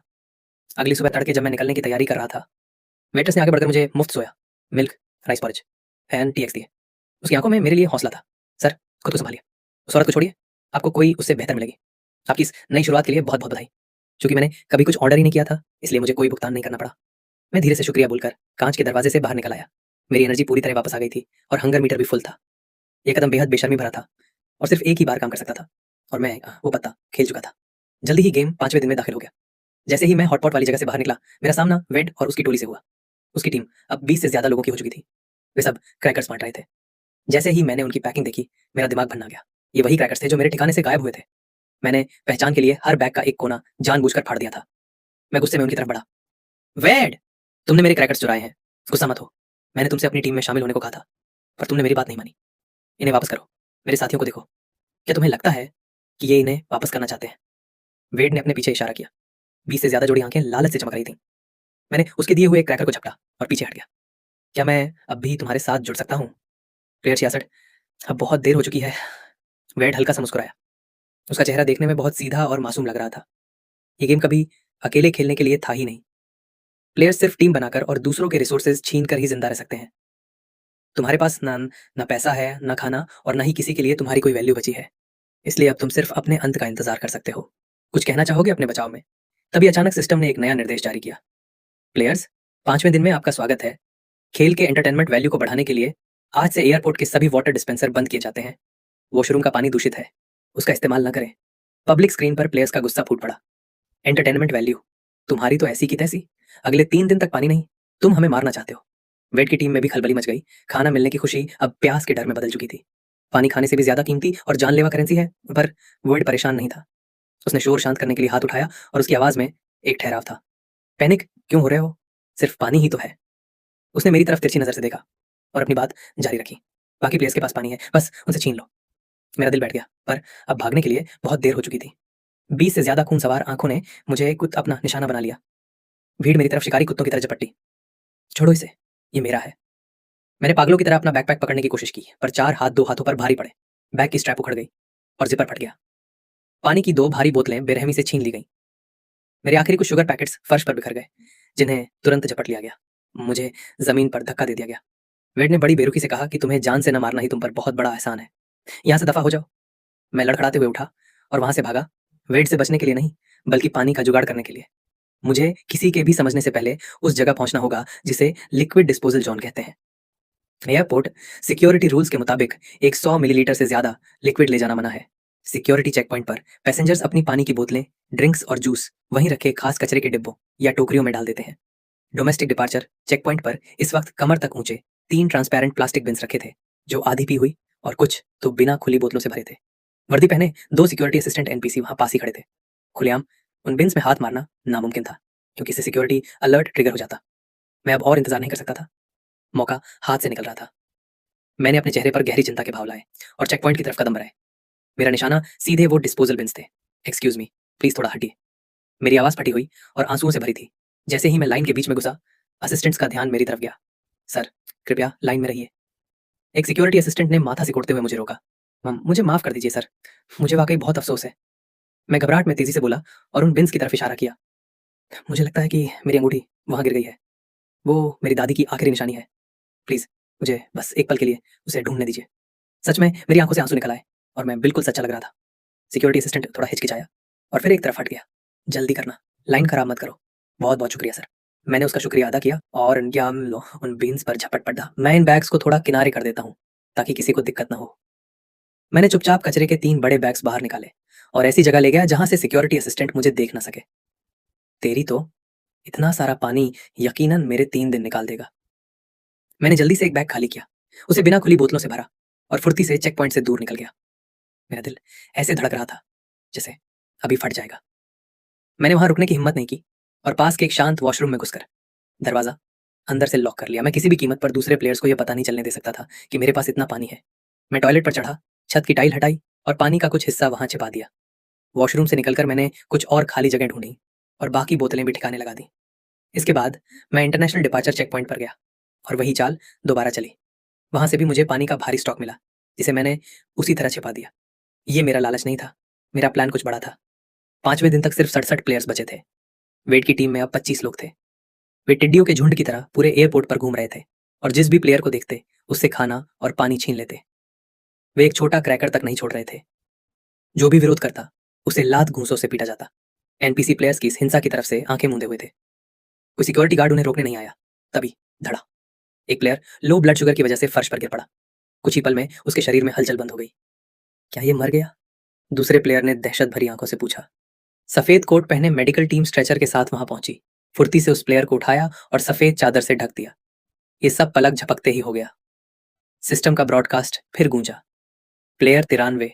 अगली सुबह तड़के जब मैं निकलने की तैयारी कर रहा था, वेट्रेस ने आगे बढ़कर मुझे मुफ्त soya, milk, rice porridge and tea eggs दिए। उसकी आंखों में मेरे लिए हौसला था। सर, खुद को संभालिए। उस औरत को छोड़िए, आपको कोई उससे बेहतर मिलेगी। आपकी इस नई शुरुआत के लिए बहुत बहुत बधाई। चूंकि मैंने कभी कुछ ऑर्डर ही नहीं किया था, इसलिए मुझे कोई भुगतान नहीं करना पड़ा। मैं धीरे से शुक्रिया बोलकर कांच के दरवाजे से बाहर निकल आया। मेरी एनर्जी पूरी तरह वापस आ गई थी और हंगर मीटर भी फुल था। ये कदम बेहद बेशर्मी भरा था और सिर्फ एक ही बार काम कर सकता था और मैं वो पत्ता खेल चुका था। जल्दी ही गेम 5वें दिन में दाखिल हो गया। जैसे ही मैं हॉटपॉट वाली जगह से बाहर निकला, मेरा सामना वेड और उसकी टोली से हुआ। उसकी टीम अब 20 से ज्यादा लोगों की हो चुकी थी। वे सब क्रैकर्स बांट रहे थे। जैसे ही मैंने उनकी पैकिंग देखी, मेरा दिमाग भन्ना गया। ये वही क्रैकर्स थे जो मेरे ठिकाने से गायब हुए थे। मैंने पहचान के लिए हर बैग का एक कोना जानबूझकर फाड़ दिया था। मैं गुस्से में उनकी तरफ बढ़ा। वेड, तुमने मेरे क्रैकर्स चुराए हैं। गुस्सा मत हो। मैंने तुमसे अपनी टीम में शामिल होने को कहा था, पर तुमने मेरी बात नहीं मानी। इन्हें वापस करो। मेरे साथियों को देखो। क्या तुम्हें लगता है कि ये इन्हें वापस करना चाहते हैं? वेड ने अपने पीछे इशारा किया। 20 से ज्यादा जोड़ी आंखें लालच से चमक रही थीं। मैंने उसके दिए हुए एक क्रैकर को झपटा और पीछे हट गया। क्या मैं अब भी तुम्हारे साथ जुड़ सकता हूँ? प्लेयर 66, अब बहुत देर हो चुकी है। वेड हल्का सा मुस्कुराया। उसका चेहरा देखने में बहुत सीधा और मासूम लग रहा था। ये गेम कभी अकेले खेलने के लिए था ही नहीं। प्लेयर्स सिर्फ टीम बनाकर और दूसरों के रिसोर्सेज छीन कर ही जिंदा रह सकते हैं। तुम्हारे पास ना पैसा है, ना खाना और ना ही किसी के लिए तुम्हारी कोई वैल्यू बची है। इसलिए अब तुम सिर्फ अपने अंत का इंतजार कर सकते हो। कुछ कहना चाहोगे अपने बचाव में? तभी अचानक सिस्टम ने एक नया निर्देश जारी किया। प्लेयर्स, 5वें दिन में आपका स्वागत है। खेल के एंटरटेनमेंट वैल्यू को बढ़ाने के लिए आज से एयरपोर्ट के सभी वाटर डिस्पेंसर बंद किए जाते हैं। वॉशरूम का पानी दूषित है, उसका इस्तेमाल न करें। पब्लिक स्क्रीन पर प्लेयर्स का गुस्सा फूट पड़ा। एंटरटेनमेंट वैल्यू तुम्हारी तो ऐसी की तैसी। अगले 3 दिन तक पानी नहीं, तुम हमें मारना चाहते हो। वेट की टीम में भी खलबली मच गई। खाना मिलने की खुशी अब प्यास के डर में बदल चुकी थी। पानी खाने से भी ज्यादा कीमती और जानलेवा करेंसी है। पर वेड परेशान नहीं था। उसने शोर शांत करने के लिए हाथ उठाया और उसकी आवाज में एक ठहराव था। पैनिक क्यों हो रहे हो? सिर्फ पानी ही तो है। उसने मेरी तरफ तिरछी नजर से देखा और अपनी बात जारी रखी। बाकी प्लेयर्स के पास पानी है, बस उनसे छीन लो। मेरा दिल बैठ गया, पर अब भागने के लिए बहुत देर हो चुकी थी। 20 से ज्यादा खून सवार आंखों ने मुझे कुछ अपना निशाना बना लिया। भीड़ मेरी तरफ शिकारी कुत्तों की तरह झपटी। छोड़ो इसे, ये मेरा है। मैंने पागलों की तरह अपना बैकपैक पकड़ने की कोशिश की, पर 4 हाथ 2 हाथों पर भारी पड़े। बैग की स्ट्रैप उखड़ गई और जिपर फट गया। पानी की 2 भारी बोतलें बेरहमी से छीन ली गईं। मेरे आखिरी कुछ शुगर पैकेट्स फर्श पर बिखर गए, जिन्हें तुरंत झपट लिया गया। मुझे जमीन पर धक्का दे दिया गया। वेड ने बड़ी बेरुखी से कहा कि तुम्हें जान से न मारना ही तुम पर बहुत बड़ा एहसान है। यहाँ से दफा हो जाओ। मैं लड़खड़ाते हुए उठा और वहां से भागा। वेड से बचने के लिए नहीं, बल्कि पानी का जुगाड़ करने के लिए। मुझे किसी के भी समझने से पहले उस जगह पहुंचना होगा जिसे लिक्विड डिस्पोजल जोन कहते हैं। एयरपोर्ट सिक्योरिटी रूल्स के मुताबिक 100 मिलीलीटर से ज्यादा लिक्विड ले जाना मना है। सिक्योरिटी चेक पॉइंट पर पैसेंजर्स अपनी पानी की बोतलें, ड्रिंक्स और जूस वहीं रखे खास कचरे के डिब्बों या टोकरियों में डाल देते हैं। डोमेस्टिक डिपार्चर चेक पॉइंट पर इस वक्त कमर तक ऊंचे 3 ट्रांसपेरेंट प्लास्टिक बिन्स रखे थे, जो आधी पी हुई और कुछ तो बिना खुली बोतलों से भरे थे। वर्दी पहने 2 सिक्योरिटी असिस्टेंट एनपीसी वहां पास ही खड़े थे। खुलेआम उन बिन्स में हाथ मारना नामुमकिन था, क्योंकि इससे सिक्योरिटी अलर्ट ट्रिगर हो जाता। मैं अब और इंतजार नहीं कर सकता था। मौका हाथ से निकल रहा था। मैंने अपने चेहरे पर गहरी चिंता के भाव लाए और चेक पॉइंट की तरफ कदम बढ़ाए। मेरा निशाना सीधे वो डिस्पोजल बिन्स थे। एक्सक्यूज मी, प्लीज थोड़ा हटिए। मेरी आवाज फटी हुई और आंसुओं से भरी थी। जैसे ही मैं लाइन के बीच में घुसा, असिस्टेंट्स का ध्यान मेरी तरफ गया। सर, कृपया लाइन में रहिए। एक सिक्योरिटी असिस्टेंट ने माथा सिकोड़ते हुए मुझे रोका। मुझे माफ कर दीजिए सर, मुझे वाकई बहुत अफसोस है। मैं घबराहट में तेजी से बोला और उन बिन्स की तरफ इशारा किया। मुझे लगता है कि मेरी अंगूठी वहां गिर गई है। वो मेरी दादी की आखिरी निशानी है। प्लीज मुझे बस एक पल के लिए उसे ढूंढने दीजिए। सच में मेरी आंखों से आंसू निकल आए और मैं बिल्कुल सच्चा लग रहा था। सिक्योरिटी असिस्टेंट थोड़ा हिचकिचाया और फिर एक तरफ हट गया। जल्दी करना, लाइन खराब मत करो। बहुत बहुत शुक्रिया सर। मैंने उसका शुक्रिया अदा किया और उन बीन्स पर झपट पड़ा। मैं इन बैग्स को थोड़ा किनारे कर देता हूँ ताकि किसी को दिक्कत ना हो। मैंने चुपचाप कचरे के 3 बड़े बैग्स बाहर निकाले और ऐसी जगह ले गया जहां से सिक्योरिटी असिस्टेंट मुझे देख ना सके। तेरी तो इतना सारा पानी यकीनन मेरे 3 दिन निकाल देगा। मैंने जल्दी से एक बैग खाली किया, उसे बिना खुली बोतलों से भरा और फुर्ती से चेक पॉइंट से दूर निकल गया। मेरा दिल ऐसे धड़क रहा था जैसे अभी फट जाएगा। मैंने वहां रुकने की हिम्मत नहीं की और पास के एक शांत वॉशरूम में घुसकर दरवाजा अंदर से लॉक कर लिया। मैं किसी भी कीमत पर दूसरे प्लेयर्स को यह पता नहीं चलने दे सकता था कि मेरे पास इतना पानी है। मैं टॉयलेट पर चढ़ा, छत की टाइल हटाई और पानी का कुछ हिस्सा वहां छिपा दिया। वॉशरूम से निकलकर मैंने कुछ और खाली जगह ढूंढी और बाकी बोतलें भी ठिकाने लगा दी। इसके बाद मैं इंटरनेशनल डिपार्चर चेक पॉइंट पर गया और वही चाल दोबारा चली। वहां से भी मुझे पानी का भारी स्टॉक मिला, जिसे मैंने उसी तरह छिपा दिया। ये मेरा लालच नहीं था, मेरा प्लान कुछ बड़ा था। 5वें दिन तक सिर्फ 67 प्लेयर्स बचे थे। वेट की टीम में अब 25 लोग थे। वे टिड्डियों के झुंड की तरह पूरे एयरपोर्ट पर घूम रहे थे और जिस भी प्लेयर को देखते उससे खाना और पानी छीन लेते। वे एक छोटा क्रैकर तक नहीं छोड़ रहे थे। जो भी विरोध करता उसे लात घूंसों से पीटा जाता। एनपीसी प्लेयर्स की इस हिंसा की तरफ से आंखें मूंदे हुए थे। कोई सिक्योरिटी गार्ड उन्हें रोकने नहीं आया। तभी धड़ा, एक प्लेयर लो ब्लड शुगर की वजह से फर्श पर गिर पड़ा। कुछ ही पल में उसके शरीर में हलचल बंद हो गई। क्या ये मर गया? दूसरे प्लेयर ने दहशत भरी आंखों से पूछा। सफेद कोट पहने मेडिकल टीम स्ट्रेचर के साथ वहां पहुंची। फुर्ती से उस प्लेयर को उठाया और सफेद चादर से ढक दिया। ये सब पलक झपकते ही हो गया। सिस्टम का ब्रॉडकास्ट फिर गूंजा। प्लेयर 93,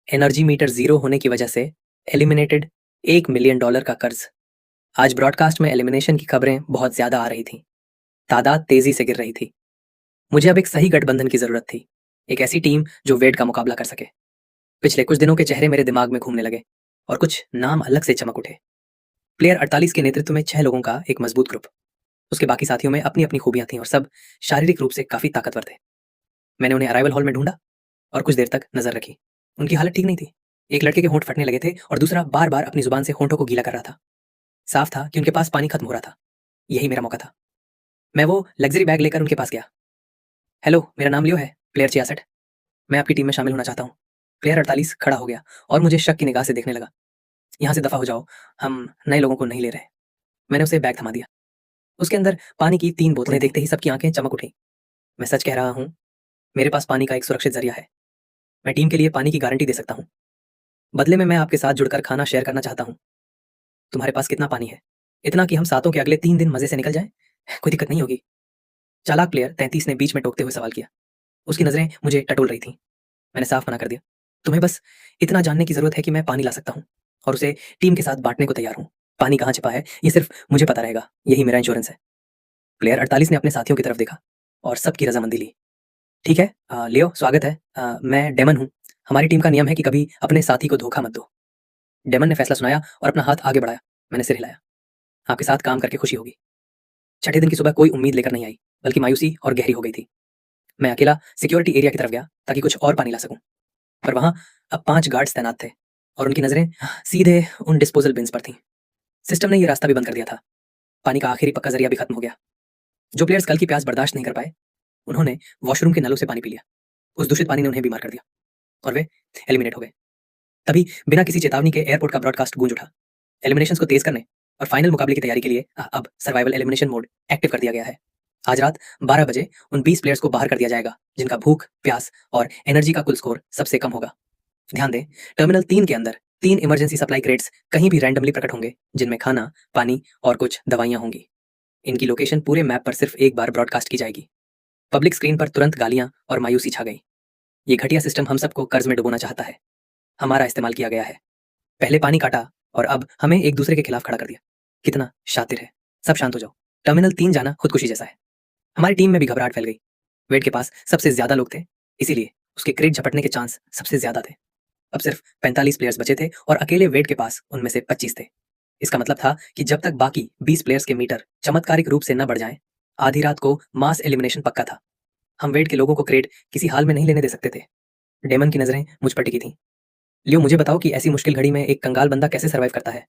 एनर्जी मीटर 0 होने की वजह से एलिमिनेटेड, $1 मिलियन का कर्ज। आज ब्रॉडकास्ट में एलिमिनेशन की खबरें बहुत ज्यादा आ रही थी। तादाद तेजी से गिर रही थी। मुझे अब एक सही गठबंधन की जरूरत थी, एक ऐसी टीम जो वेड का मुकाबला कर सके। पिछले कुछ दिनों के चेहरे मेरे दिमाग में घूमने लगे और कुछ नाम अलग से चमक उठे। प्लेयर 48 के नेतृत्व में 6 लोगों का एक मजबूत ग्रुप। उसके बाकी साथियों में अपनी अपनी खूबियां थीं और सब शारीरिक रूप से काफी ताकतवर थे। मैंने उन्हें अराइवल हॉल में ढूंढा और कुछ देर तक नजर रखी। उनकी हालत ठीक नहीं थी। एक लड़के के होंठ फटने लगे थे और दूसरा बार बार अपनी जुबान से होंठों को गीला कर रहा था। साफ था कि उनके पास पानी खत्म हो रहा था। यही मेरा मौका था। मैं वो लग्जरी बैग लेकर उनके पास गया। हेलो, मेरा नाम लियो है, प्लेयर 66। मैं आपकी टीम में शामिल होना चाहता हूँ। प्लेयर 48 खड़ा हो गया और मुझे शक की निगाह से देखने लगा। यहाँ से दफा हो जाओ, हम नए लोगों को नहीं ले रहे। मैंने उसे बैग थमा दिया। उसके अंदर पानी की 3 बोतलें देखते ही सबकी आंखें चमक उठी। मैं सच कह रहा हूँ, मेरे पास पानी का एक सुरक्षित जरिया है। मैं टीम के लिए पानी की गारंटी दे सकता हूँ। बदले में मैं आपके साथ जुड़कर खाना शेयर करना चाहता हूँ। तुम्हारे पास कितना पानी है? इतना कि हम सातों के अगले 3 दिन मजे से निकल जाएं? कोई दिक्कत नहीं होगी। चालाक प्लेयर 33 ने बीच में टोकते हुए सवाल किया। उसकी नजरें मुझे टटोल रही थी। मैंने साफ मना कर दिया। तुम्हें बस इतना जानने की जरूरत है कि मैं पानी ला सकता हूँ और उसे टीम के साथ बांटने को तैयार हूँ। पानी कहाँ छिपा है ये सिर्फ मुझे पता रहेगा। यही मेरा इंश्योरेंस है। प्लेयर 48 ने अपने साथियों की तरफ देखा और सबकी रजामंदी ली। ठीक है, लियो, स्वागत है। मैं डेमन हूँ। हमारी टीम का नियम है कि कभी अपने साथी को धोखा मत दो। डेमन ने फैसला सुनाया और अपना हाथ आगे बढ़ाया। मैंने सिर हिलाया। आपके साथ काम करके खुशी होगी। छठे दिन की सुबह कोई उम्मीद लेकर नहीं आई, बल्कि मायूसी और गहरी हो गई थी। मैं अकेला सिक्योरिटी एरिया की तरफ गया ताकि कुछ और पानी ला सकूं, पर वहां अब 5 गार्ड्स तैनात थे और उनकी नजरें सीधे उन डिस्पोजल बिन्स पर थीं। सिस्टम ने यह रास्ता भी बंद कर दिया था। पानी का आखिरी पक्का जरिया भी खत्म हो गया। जो प्लेयर्स कल की प्यास बर्दाश्त नहीं कर पाए, उन्होंने वॉशरूम के नलों से पानी पी लिया। उस दूषित पानी ने उन्हें बीमार कर दिया और वे एलिमिनेट हो गए। तभी बिना किसी चेतावनी के एयरपोर्ट का ब्रॉडकास्ट गूंज उठा। एलिमिनेशंस को तेज करने और फाइनल मुकाबले की तैयारी के लिए अब सर्वाइवल एलिमिनेशन मोड एक्टिव कर दिया गया है। आज रात 12 बजे उन 20 प्लेयर्स को बाहर कर दिया जाएगा जिनका भूख, प्यास और एनर्जी का कुल स्कोर सबसे कम होगा। ध्यान दें, टर्मिनल 3 के अंदर 3 इमरजेंसी सप्लाई क्रेट्स कहीं भी रैंडमली प्रकट होंगे जिनमें खाना, पानी और कुछ दवाइयां होंगी। इनकी लोकेशन पूरे मैप पर सिर्फ एक बार ब्रॉडकास्ट की जाएगी। पब्लिक स्क्रीन पर तुरंत गालियां और मायूसी छा गई। ये घटिया सिस्टम हम सबको कर्ज में डुबोना चाहता है। हमारा इस्तेमाल किया गया है। पहले पानी काटा और अब हमें एक दूसरे के खिलाफ खड़ा कर दिया। कितना शातिर है। सब शांत हो जाओ। टर्मिनल 3 जाना खुदकुशी जैसा है। हमारी टीम में भी घबराहट फैल गई। वेड के पास सबसे ज्यादा लोग थे, इसीलिए उसके क्रेट झपटने के चांस सबसे ज्यादा थे। अब सिर्फ 45 प्लेयर्स बचे थे और अकेले वेड के पास उनमें से 25 थे। इसका मतलब था कि जब तक बाकी 20 प्लेयर्स के मीटर चमत्कारिक रूप से न बढ़ जाएं, आधी रात को मास एलिमिनेशन पक्का था। हम वेड के लोगों को क्रेट किसी हाल में नहीं लेने दे सकते थे। डेमन की नजरें मुझ पर टिकी थीं। लियो, मुझे बताओ कि ऐसी मुश्किल घड़ी में एक कंगाल बंदा कैसे सर्वाइव करता है।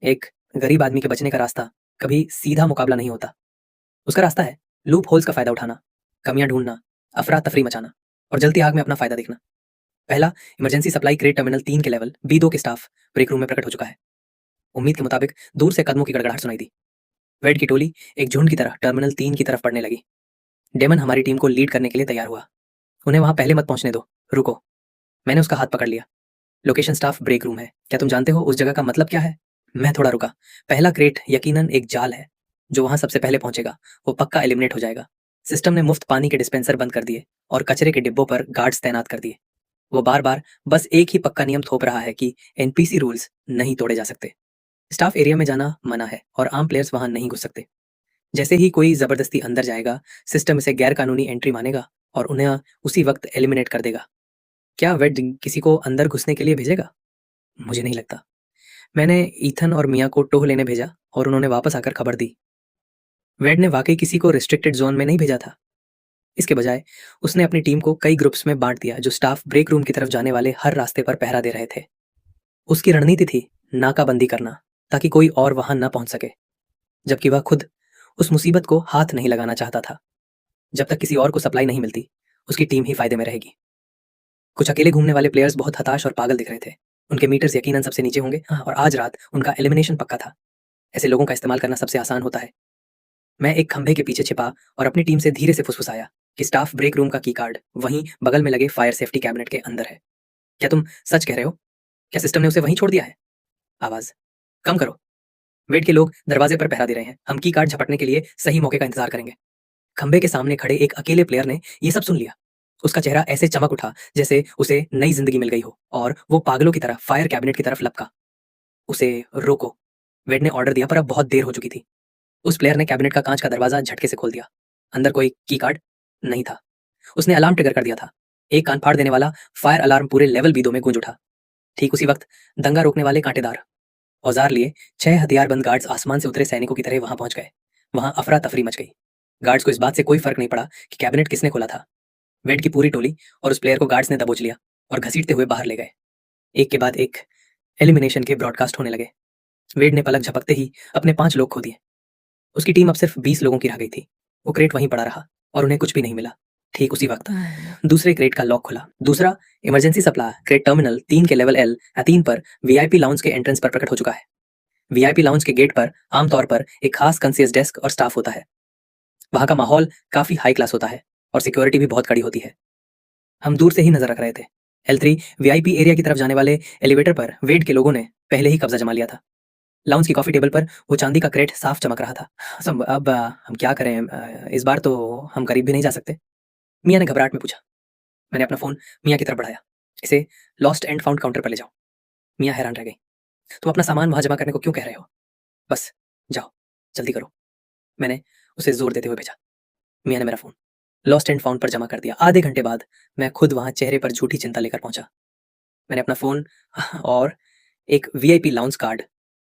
एक गरीब आदमी के बचने का रास्ता कभी सीधा मुकाबला नहीं होता। उसका रास्ता है लूप होल्स का फायदा उठाना, कमियां ढूंढना, अफरा तफरी मचाना और जलती आग में अपना फायदा देखना। पहला इमरजेंसी सप्लाई क्रेट टर्मिनल 3 के लेवल B2 के स्टाफ ब्रेक रूम में प्रकट हो चुका है। उम्मीद के मुताबिक दूर से कदमों की गड़गड़ाहट सुनाई दी। वेड की टोली एक झुंड की तरह टर्मिनल 3 की तरफ बढ़ने लगी। डेमन हमारी टीम को लीड करने के लिए तैयार हुआ। उन्हें वहां पहले मत पहुंचने दो, रुको। मैंने उसका हाथ पकड़ लिया। लोकेशन स्टाफ ब्रेक रूम है। क्या तुम जानते हो उस जगह का मतलब क्या है? मैं थोड़ा रुका। पहला क्रेट यकीनन एक जाल है। जो वहां सबसे पहले पहुंचेगा वो पक्का एलिमिनेट हो जाएगा। सिस्टम ने मुफ्त पानी के डिस्पेंसर बंद कर दिए और कचरे के डिब्बों पर गार्ड्स तैनात कर दिए। वो बार बार बस एक ही पक्का नियम थोप रहा है कि एनपीसी रूल्स नहीं तोड़े जा सकते। स्टाफ एरिया में जाना मना है और आम प्लेयर्स वहां नहीं घुस सकते। जैसे ही कोई जबरदस्ती अंदर जाएगा, सिस्टम इसे गैर कानूनी एंट्री मानेगा और उन्हें उसी वक्त एलिमिनेट कर देगा। क्या वेड किसी को अंदर घुसने के लिए भेजेगा? मुझे नहीं लगता। मैंने ईथन और मिया को टोह लेने भेजा और उन्होंने वापस आकर खबर दी। वेड ने वाकई किसी को रिस्ट्रिक्टेड जोन में नहीं भेजा था। इसके बजाय उसने अपनी टीम को कई ग्रुप्स में बांट दिया जो स्टाफ ब्रेक रूम की तरफ जाने वाले हर रास्ते पर पहरा दे रहे थे। उसकी रणनीति थी नाकाबंदी करना ताकि कोई और वहां न पहुंच सके, जबकि वह खुद उस मुसीबत को हाथ नहीं लगाना चाहता था। जब तक किसी और को सप्लाई नहीं मिलती, उसकी टीम ही फायदे में रहेगी। कुछ अकेले घूमने वाले प्लेयर्स बहुत हताश और पागल दिख रहे थे। उनके मीटर्स यकीनन सबसे नीचे होंगे और आज रात उनका एलिमिनेशन पक्का था। ऐसे लोगों का इस्तेमाल करना सबसे आसान होता है। मैं एक खंभे के पीछे छिपा और अपनी टीम से धीरे से फुसफुसाया कि स्टाफ ब्रेक रूम का की कार्ड वहीं बगल में लगे फायर सेफ्टी कैबिनेट के अंदर है। क्या तुम सच कह रहे हो? क्या सिस्टम ने उसे वहीं छोड़ दिया है? आवाज कम करो। वेट के लोग दरवाजे पर पहरा दे रहे हैं। हम की कार्ड झपटने के लिए सही मौके का इंतजार करेंगे। खंबे के सामने खड़े एक अकेले प्लेयर ने यह सब सुन लिया। उसका चेहरा ऐसे चमक उठा जैसे उसे नई जिंदगी मिल गई हो और वो पागलों की तरह फायर कैबिनेट की तरफ लपका। उसे रोको, वेड ने ऑर्डर दिया, पर अब बहुत देर हो चुकी थी। उस प्लेयर ने कैबिनेट का कांच का दरवाजा झटके से खोल दिया। अंदर कोई की कार्ड नहीं था। उसने अलार्म ट्रिगर कर दिया था। एक कान फाड़ देने वाला फायर अलार्म पूरे लेवल B2 में गूंज उठा। ठीक उसी वक्त दंगा रोकने वाले कांटेदार औजार लिए 6 हथियारबंद गार्ड्स आसमान से उतरे सैनिकों की तरह वहां पहुंच गए। वहां अफरा तफरी मच गई। गार्ड्स को इस बात से कोई फर्क नहीं पड़ा कि कैबिनेट किसने खोला था। वेड की पूरी टोली और उस प्लेयर को गार्ड्स ने दबोच लिया और घसीटते हुए बाहर ले गए। एक के बाद एक एलिमिनेशन के ब्रॉडकास्ट होने लगे। वेड ने पलक झपकते ही अपने 5 लोग खो दिए। उसकी टीम अब सिर्फ 20 लोगों की रह गई थी। वो क्रेट वहीं पड़ा रहा और उन्हें कुछ भी नहीं मिला। ठीक उसी वक्त दूसरे क्रेट का लॉक खुला। दूसरा इमरजेंसी सप्लाई क्रेट टर्मिनल 3 के लेवल L3 पर वीआईपी लाउंज के एंट्रेंस पर प्रकट हो चुका है। वीआईपी लाउंज के गेट पर आमतौर पर एक खास कंसियस डेस्क और स्टाफ होता है। वहां का माहौल काफी हाई क्लास होता है और सिक्योरिटी भी बहुत कड़ी होती है। हम दूर से ही नजर रख रहे थे। L3 वीआईपी एरिया की तरफ जाने वाले एलिवेटर पर वेड के लोगों ने पहले ही कब्जा जमा लिया था। लाउंज की कॉफी टेबल पर वो चांदी का क्रेट साफ चमक रहा था। अब हम क्या करें? इस बार तो हम करीब भी नहीं जा सकते, मिया ने घबराहट में पूछा। मैंने अपना फोन मिया की तरफ बढ़ाया। इसे लॉस्ट एंड फाउंड काउंटर पर ले जाओ। मिया हैरान रह गई। तुम अपना सामान वहां जमा करने को क्यों कह रहे हो? बस जाओ, जल्दी करो, मैंने उसे जोर देते हुए भेजा। मिया ने मेरा फोन लॉस्ट एंड फाउंड पर जमा कर दिया। आधे घंटे बाद मैं खुद वहां चेहरे पर झूठी चिंता लेकर पहुंचा। मैंने अपना फोन और एक वीआईपी लाउंज कार्ड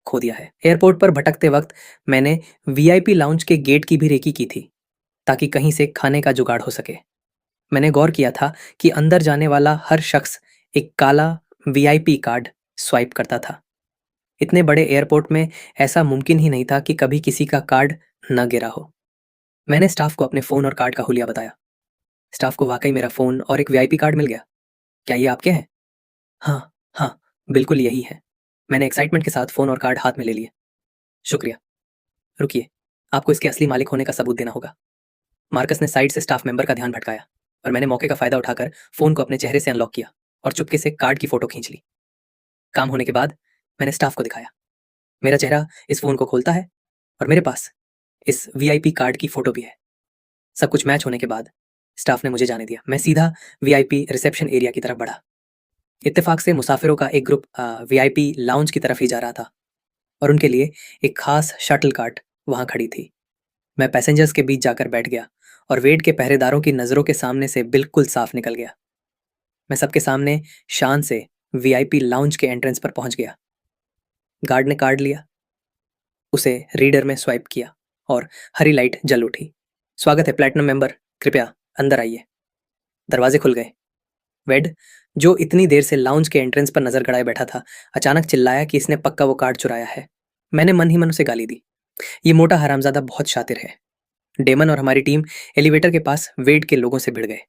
खो दिया है। एयरपोर्ट पर भटकते वक्त मैंने वीआईपी लाउंज के गेट की भी रेकी की थी ताकि कहीं से खाने का जुगाड़ हो सके। मैंने गौर किया था कि अंदर जाने वाला हर शख्स एक काला वीआईपी कार्ड स्वाइप करता था। इतने बड़े एयरपोर्ट में ऐसा मुमकिन ही नहीं था कि कभी किसी का कार्ड न गिरा हो। मैंने स्टाफ को अपने फोन और कार्ड का हुलिया बताया। स्टाफ को वाकई मेरा फोन और एक वीआईपी कार्ड मिल गया। क्या ये आपके हैं? हाँ हाँ, बिल्कुल यही है। मैंने एक्साइटमेंट के साथ फोन और कार्ड हाथ में ले लिए। शुक्रिया। रुकिए, आपको इसके असली मालिक होने का सबूत देना होगा। मार्कस ने साइड से स्टाफ मेंबर का ध्यान भटकाया और मैंने मौके का फायदा उठाकर फोन को अपने चेहरे से अनलॉक किया और चुपके से कार्ड की फोटो खींच ली। काम होने के बाद मैंने स्टाफ को दिखाया। मेरा चेहरा इस फोन को खोलता है और मेरे पास इस वीआईपी कार्ड की फोटो भी है। सब कुछ मैच होने के बाद स्टाफ ने मुझे जाने दिया। मैं सीधा वीआईपी रिसेप्शन एरिया की तरफ बढ़ा। इत्तेफाक से मुसाफिरों का एक ग्रुप वीआईपी लाउंज की तरफ ही जा रहा था और उनके लिए एक खास शटल कार्ट वहां खड़ी थी। मैं पैसेंजर्स के बीच जाकर बैठ गया और वेट के पहरेदारों की नजरों के सामने से बिल्कुल साफ निकल गया। मैं सबके सामने शान से वीआईपी लाउंज के एंट्रेंस पर पहुंच गया। गार्ड ने कार्ड लिया, उसे रीडर में स्वाइप किया और हरी लाइट जल उठी। स्वागत है प्लैटिनम मेंबर, कृपया अंदर आइए। दरवाजे खुल गए। वेड, जो इतनी देर से लाउंज के एंट्रेंस पर नजर गड़ाए बैठा था, अचानक चिल्लाया कि इसने पक्का वो कार्ड चुराया है। मैंने मन ही मन उसे गाली दी। ये मोटा हरामजादा बहुत शातिर है। डेमन और हमारी टीम एलिवेटर के पास वेड के लोगों से भिड़ गए।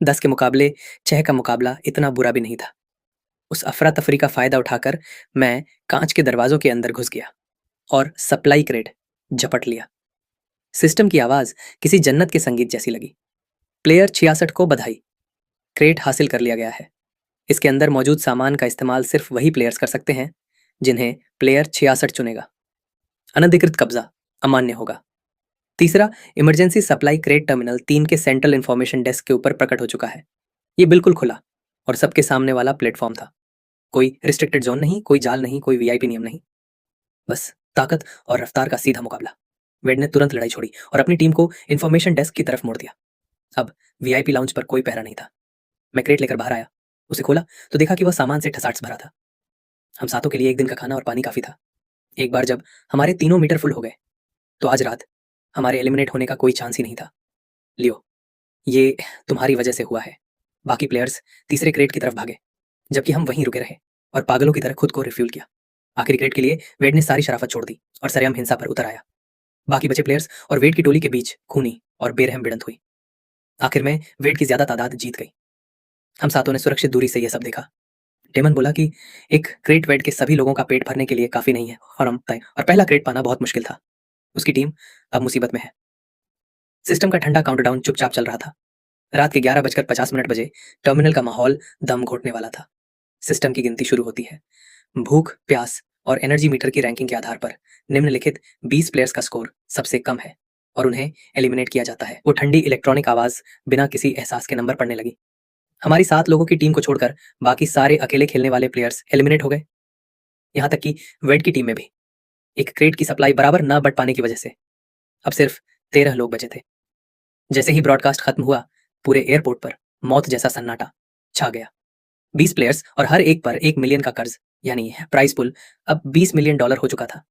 10 के मुकाबले 6 का मुकाबला इतना बुरा भी नहीं था। उस अफरा तफरी का फायदा उठाकर मैं कांच के दरवाजों के अंदर घुस गया और सप्लाई क्रेट झपट लिया। सिस्टम की आवाज किसी जन्नत के संगीत जैसी लगी। प्लेयर 66 को बधाई, क्रेट हासिल कर लिया गया है। इसके अंदर मौजूद सामान का इस्तेमाल सिर्फ वही प्लेयर्स कर सकते हैं जिन्हें प्लेयर 66 चुनेगा। अनधिकृत कब्जा अमान्य होगा। तीसरा, इमरजेंसी सप्लाई क्रेट टर्मिनल 3 के सेंट्रल इंफॉर्मेशन डेस्क के ऊपर प्रकट हो चुका है। ये बिल्कुल खुला और सबके सामने वाला प्लेटफॉर्म था। कोई रिस्ट्रिक्टेड जोन नहीं, कोई जाल नहीं, कोई वीआईपी नियम नहीं, बस ताकत और रफ्तार का सीधा मुकाबला। वेड ने तुरंत लड़ाई छोड़ी और अपनी टीम को इंफॉर्मेशन डेस्क की तरफ मोड़ दिया। अब वीआईपी लाउंज पर कोई पहरा नहीं था। मैं क्रेट लेकर बाहर आया, उसे खोला तो देखा कि वह सामान से ठसाठ भरा था। हम सातों के लिए एक दिन का खाना और पानी काफी था। एक बार जब हमारे तीनों मीटर फुल हो गए तो आज रात हमारे एलिमिनेट होने का कोई चांस ही नहीं था। लियो, ये तुम्हारी वजह से हुआ है। बाकी प्लेयर्स तीसरे क्रेट की तरफ भागे जबकि हम वहीं रुके रहे और पागलों की तरह खुद को रिफ्यूल किया। आखिरी क्रेट के लिए वेड ने सारी शराफत छोड़ दी और सरेआम हिंसा पर उतर आया। बाकी बचे प्लेयर्स और वेड की टोली के बीच खूनी और बेरहम भिड़ंत हुई। आखिर में वेड की ज्यादा तादाद जीत गई। हम सातों ने सुरक्षित दूरी से यह सब देखा। डेमन बोला कि एक क्रेट वेड के सभी लोगों का पेट भरने के लिए काफी नहीं है और पहला क्रेट पाना बहुत मुश्किल था। उसकी टीम अब मुसीबत में है। सिस्टम का ठंडा काउंटडाउन चुपचाप चल रहा था। रात के 11:50 बजे टर्मिनल का माहौल दम घोटने वाला था। सिस्टम की गिनती शुरू होती है। भूख, प्यास और एनर्जी मीटर की रैंकिंग के आधार पर निम्नलिखित 20 प्लेयर्स का स्कोर सबसे कम है और उन्हें एलिमिनेट किया जाता है। वो ठंडी इलेक्ट्रॉनिक आवाज बिना किसी एहसास के नंबर पढ़ने लगी। हमारी 7 लोगों की टीम को छोड़कर बाकी सारे अकेले खेलने वाले प्लेयर्स एलिमिनेट हो गए। यहाँ तक कि वेड की टीम में भी एक क्रेट की सप्लाई बराबर न बढ़ पाने की वजह से अब सिर्फ 13 लोग बचे थे। जैसे ही ब्रॉडकास्ट खत्म हुआ, पूरे एयरपोर्ट पर मौत जैसा सन्नाटा छा गया। 20 प्लेयर्स और हर एक पर 1 मिलियन का कर्ज यानी प्राइस पुल अब $20 मिलियन हो चुका था।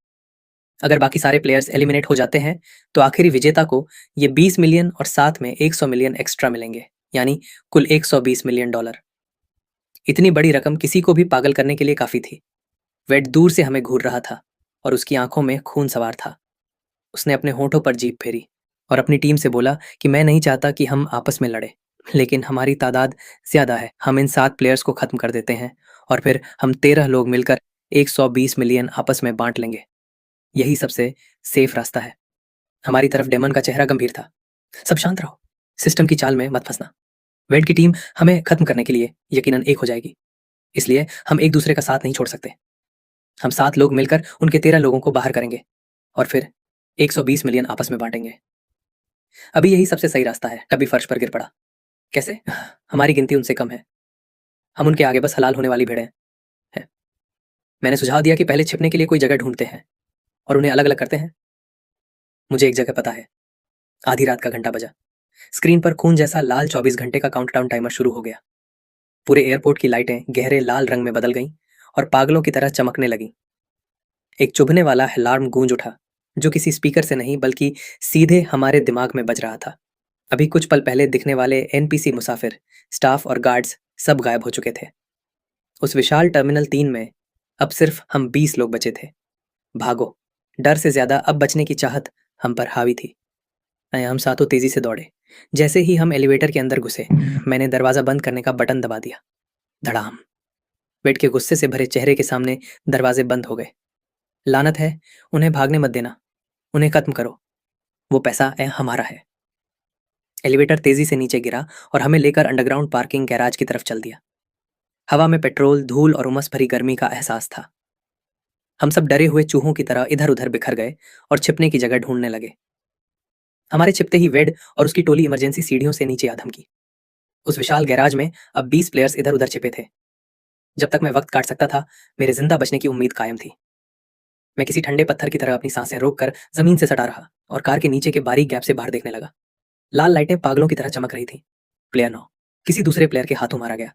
अगर बाकी सारे प्लेयर्स एलिमिनेट हो जाते हैं तो आखिरी विजेता को ये 20 मिलियन और साथ में 100 मिलियन एक्स्ट्रा मिलेंगे, यानी कुल $120 मिलियन। इतनी बड़ी रकम किसी को भी पागल करने के लिए काफी थी। वेड दूर से हमें घूर रहा था और उसकी आंखों में खून सवार था। उसने अपने होठों पर जीभ फेरी और अपनी टीम से बोला कि मैं नहीं चाहता कि हम आपस में लड़े, लेकिन हमारी तादाद ज्यादा है। हम इन 7 प्लेयर्स को खत्म कर देते हैं और फिर हम 13 लोग मिलकर 120 मिलियन आपस में बांट लेंगे। यही सबसे सेफ रास्ता है। हमारी तरफ डेमन का चेहरा गंभीर था। सब शांत रहो, सिस्टम की चाल में मत फंसना। वेड की टीम हमें खत्म करने के लिए यकीनन एक हो जाएगी, इसलिए हम एक दूसरे का साथ नहीं छोड़ सकते। हम 7 लोग मिलकर उनके 13 लोगों को बाहर करेंगे और फिर 120 मिलियन आपस में बांटेंगे। अभी यही सबसे सही रास्ता है। टबी फर्श पर गिर पड़ा। कैसे? हमारी गिनती उनसे कम है। हम उनके आगे बस हलाल होने वाली भेड़ें हैं। मैंने सुझाव दिया कि पहले छिपने के लिए कोई जगह ढूंढते हैं और उन्हें अलग अलग करते हैं। मुझे एक जगह पता है। आधी रात का घंटा बजा। स्क्रीन पर खून जैसा लाल 24 घंटे का काउंटडाउन टाइमर शुरू हो गया। पूरे एयरपोर्ट की लाइटें गहरे लाल रंग में बदल गईं और पागलों की तरह चमकने लगीं। एक चुभने वाला अलार्म गूंज उठा, जो किसी स्पीकर से नहीं बल्कि सीधे हमारे दिमाग में बज रहा था। अभी कुछ पल पहले दिखने वाले एनपीसी मुसाफिर, स्टाफ और गार्ड्स सब गायब हो चुके थे। उस विशाल टर्मिनल 3 में अब सिर्फ हम 20 लोग बचे थे। भागो, डर से ज्यादा अब बचने की चाहत हम पर हावी थी। हम सातों तेजी से दौड़े। जैसे ही हम एलिवेटर के अंदर घुसे, मैंने दरवाजा बंद करने का बटन दबा दिया। धड़ाम। वेड के गुस्से से भरे चेहरे के सामने दरवाजे बंद हो गए। लानत है, उन्हें भागने मत देना, उन्हें खत्म करो। वो पैसा हमारा है। एलिवेटर तेजी से नीचे गिरा और हमें लेकर अंडरग्राउंड पार्किंग गैराज की तरफ चल दिया। हवा में पेट्रोल, धूल और उमस भरी गर्मी का एहसास था। हम सब डरे हुए चूहों की तरह इधर उधर बिखर गए और छिपने की जगह ढूंढने लगे। हमारे छिपते ही वेड और उसकी टोली इमरजेंसी सीढ़ियों से नीचे आ धमकी। उस विशाल गैराज में अब 20 प्लेयर्स इधर उधर छिपे थे। जब तक मैं वक्त काट सकता था, मेरे जिंदा बचने की उम्मीद कायम थी। मैं किसी ठंडे पत्थर की तरह अपनी सांसें रोककर जमीन से सटा रहा और कार के नीचे के बारीक गैप से बाहर देखने लगा। लाल लाइटें पागलों की तरह चमक रही थी। प्लेयर 9 किसी दूसरे प्लेयर के हाथों मारा गया।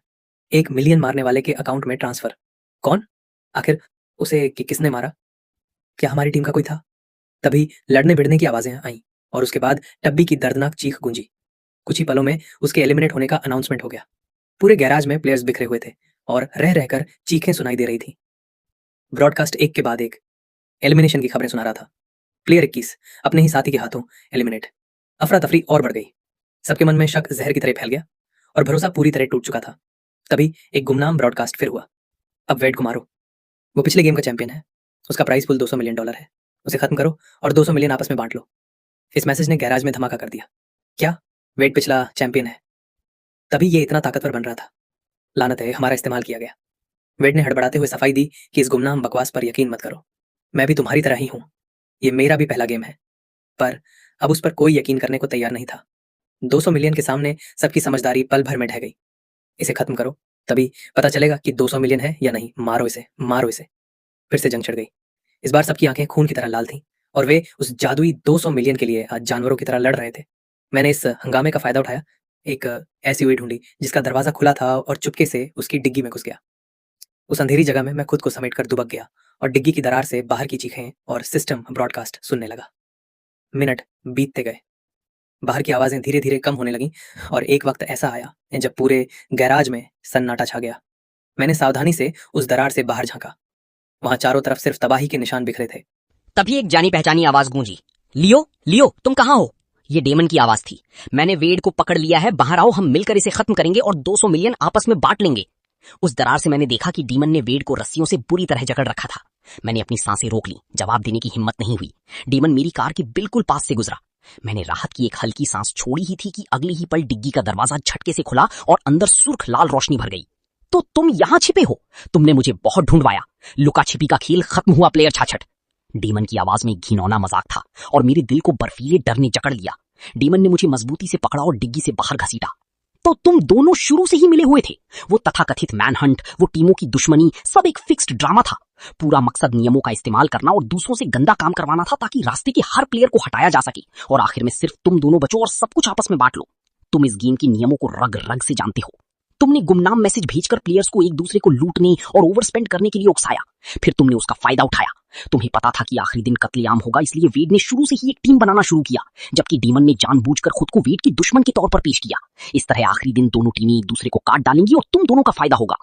1 मिलियन मारने वाले के अकाउंट में ट्रांसफर। कौन? आखिर उसे किसने मारा? क्या हमारी टीम का कोई था? तभी लड़ने भिड़ने की आवाजें आईं और उसके बाद टब्बी की दर्दनाक चीख गूंजी। कुछ ही पलों में उसके एलिमिनेट होने का अनाउंसमेंट हो गया। पूरे गैराज में प्लेयर्स बिखरे हुए थे और रह रहकर चीखें सुनाई दे रही थी। ब्रॉडकास्ट एक के बाद एक एलिमिनेशन की खबरें सुना रहा था। प्लेयर 21 अपने ही साथी के हाथों एलिमिनेट। अफरा तफरी और बढ़ गई। सबके मन में शक जहर की तरह फैल गया और भरोसा पूरी तरह टूट चुका था। तभी एक गुमनाम ब्रॉडकास्ट फिर हुआ। अब वेड को मारो, वो पिछले गेम का चैंपियन है। उसका प्राइस पुल $200 मिलियन है। उसे खत्म करो और 200 मिलियन आपस में बांट लो। इस मैसेज ने गैराज में धमाका कर दिया। क्या वेड पिछला चैंपियन है? तभी ये इतना ताकतवर बन रहा था। लानत है, हमारा इस्तेमाल किया गया। वेड ने हड़बड़ाते हुए सफाई दी कि इस गुमनाम बकवास पर यकीन मत करो। मैं भी तुम्हारी तरह ही हूं। ये मेरा भी पहला गेम है। पर अब उस पर कोई यकीन करने को तैयार नहीं था। 200 मिलियन के सामने सबकी समझदारी पल भर में ढह गई। इसे खत्म करो, तभी पता चलेगा कि 200 मिलियन है या नहीं। मारो इसे, मारो इसे। फिर से जंग छिड़ गई। इस बार सबकी आंखें खून की तरह लाल थीं और वे उस जादुई 200 मिलियन के लिए आज जानवरों की तरह लड़ रहे थे। मैंने इस हंगामे का फायदा उठाया। एक एसयूवी ढूंढी जिसका दरवाजा खुला था और चुपके से उसकी डिग्गी में घुस गया। उस अंधेरी जगह में मैं खुद को समेटकर दुबक गया और डिग्गी की दरार से बाहर की चीखें और सिस्टम ब्रॉडकास्ट सुनने लगा। मिनट बीतते गए। बाहर की आवाजें धीरे धीरे कम होने लगीं और एक वक्त ऐसा आया जब पूरे गैराज में सन्नाटा छा गया। मैंने सावधानी से उस दरार से बाहर झांका। वहां चारों तरफ सिर्फ तबाही के निशान बिखरे थे। तभी एक जानी पहचानी आवाज गूंजी। लियो, लियो, तुम कहाँ हो? ये डेमन की आवाज थी। मैंने वेड को पकड़ लिया है, बाहर आओ, हम मिलकर इसे खत्म करेंगे और 200 मिलियन आपस में बांट लेंगे। उस दरार से मैंने देखा कि डीमन ने वेड को रस्सियों से बुरी तरह जकड़ रखा था। मैंने अपनी सांसें रोक ली। जवाब देने की हिम्मत नहीं हुई। डीमन मेरी कार के बिल्कुल पास से गुजरा। मैंने राहत की एक हल्की सांस छोड़ी ही थी कि अगली ही पल डिग्गी का दरवाजा झटके से खुला और अंदर सुर्ख लाल रोशनी भर गई। तो तुम यहां छिपे हो? तुमने मुझे बहुत ढूंढवाया। लुका छिपी का खेल खत्म हुआ प्लेयर छाछट। डीमन की आवाज में घिनौना मजाक था और मेरे दिल को बर्फीले डर ने जकड़ लिया। डीमन ने मुझे मजबूती से पकड़ा और डिग्गी से बाहर घसीटा। तो तुम दोनों शुरू से ही मिले हुए थे। वो तथाकथित मैनहंट, वो टीमों की दुश्मनी, सब एक फिक्स्ड ड्रामा था। पूरा मकसद नियमों का इस्तेमाल करना और दूसरों से गंदा काम करवाना था ताकि रास्ते के हर प्लेयर को हटाया जा सके और आखिर में सिर्फ तुम दोनों बचो और सब कुछ आपस में बांट लो। तुम इस गेम के नियमों को रग रग से जानते हो। तुमने गुमनाम मैसेज भेजकर प्लेयर्स को एक दूसरे को लूटने और ओवरस्पेंड करने के लिए उकसाया। फिर तुमने उसका फायदा उठाया। तुम्हें पता था कि आखिरी दिन कत्लेआम होगा, इसलिए वेड ने शुरू से ही एक टीम बनाना शुरू किया, जबकि डीमन ने जानबूझकर खुद को वेड के दुश्मन के तौर पर पेश किया। इस तरह आखिरी दिन दोनों टीमें एक दूसरे को काट डालेंगी और तुम दोनों का फायदा होगा।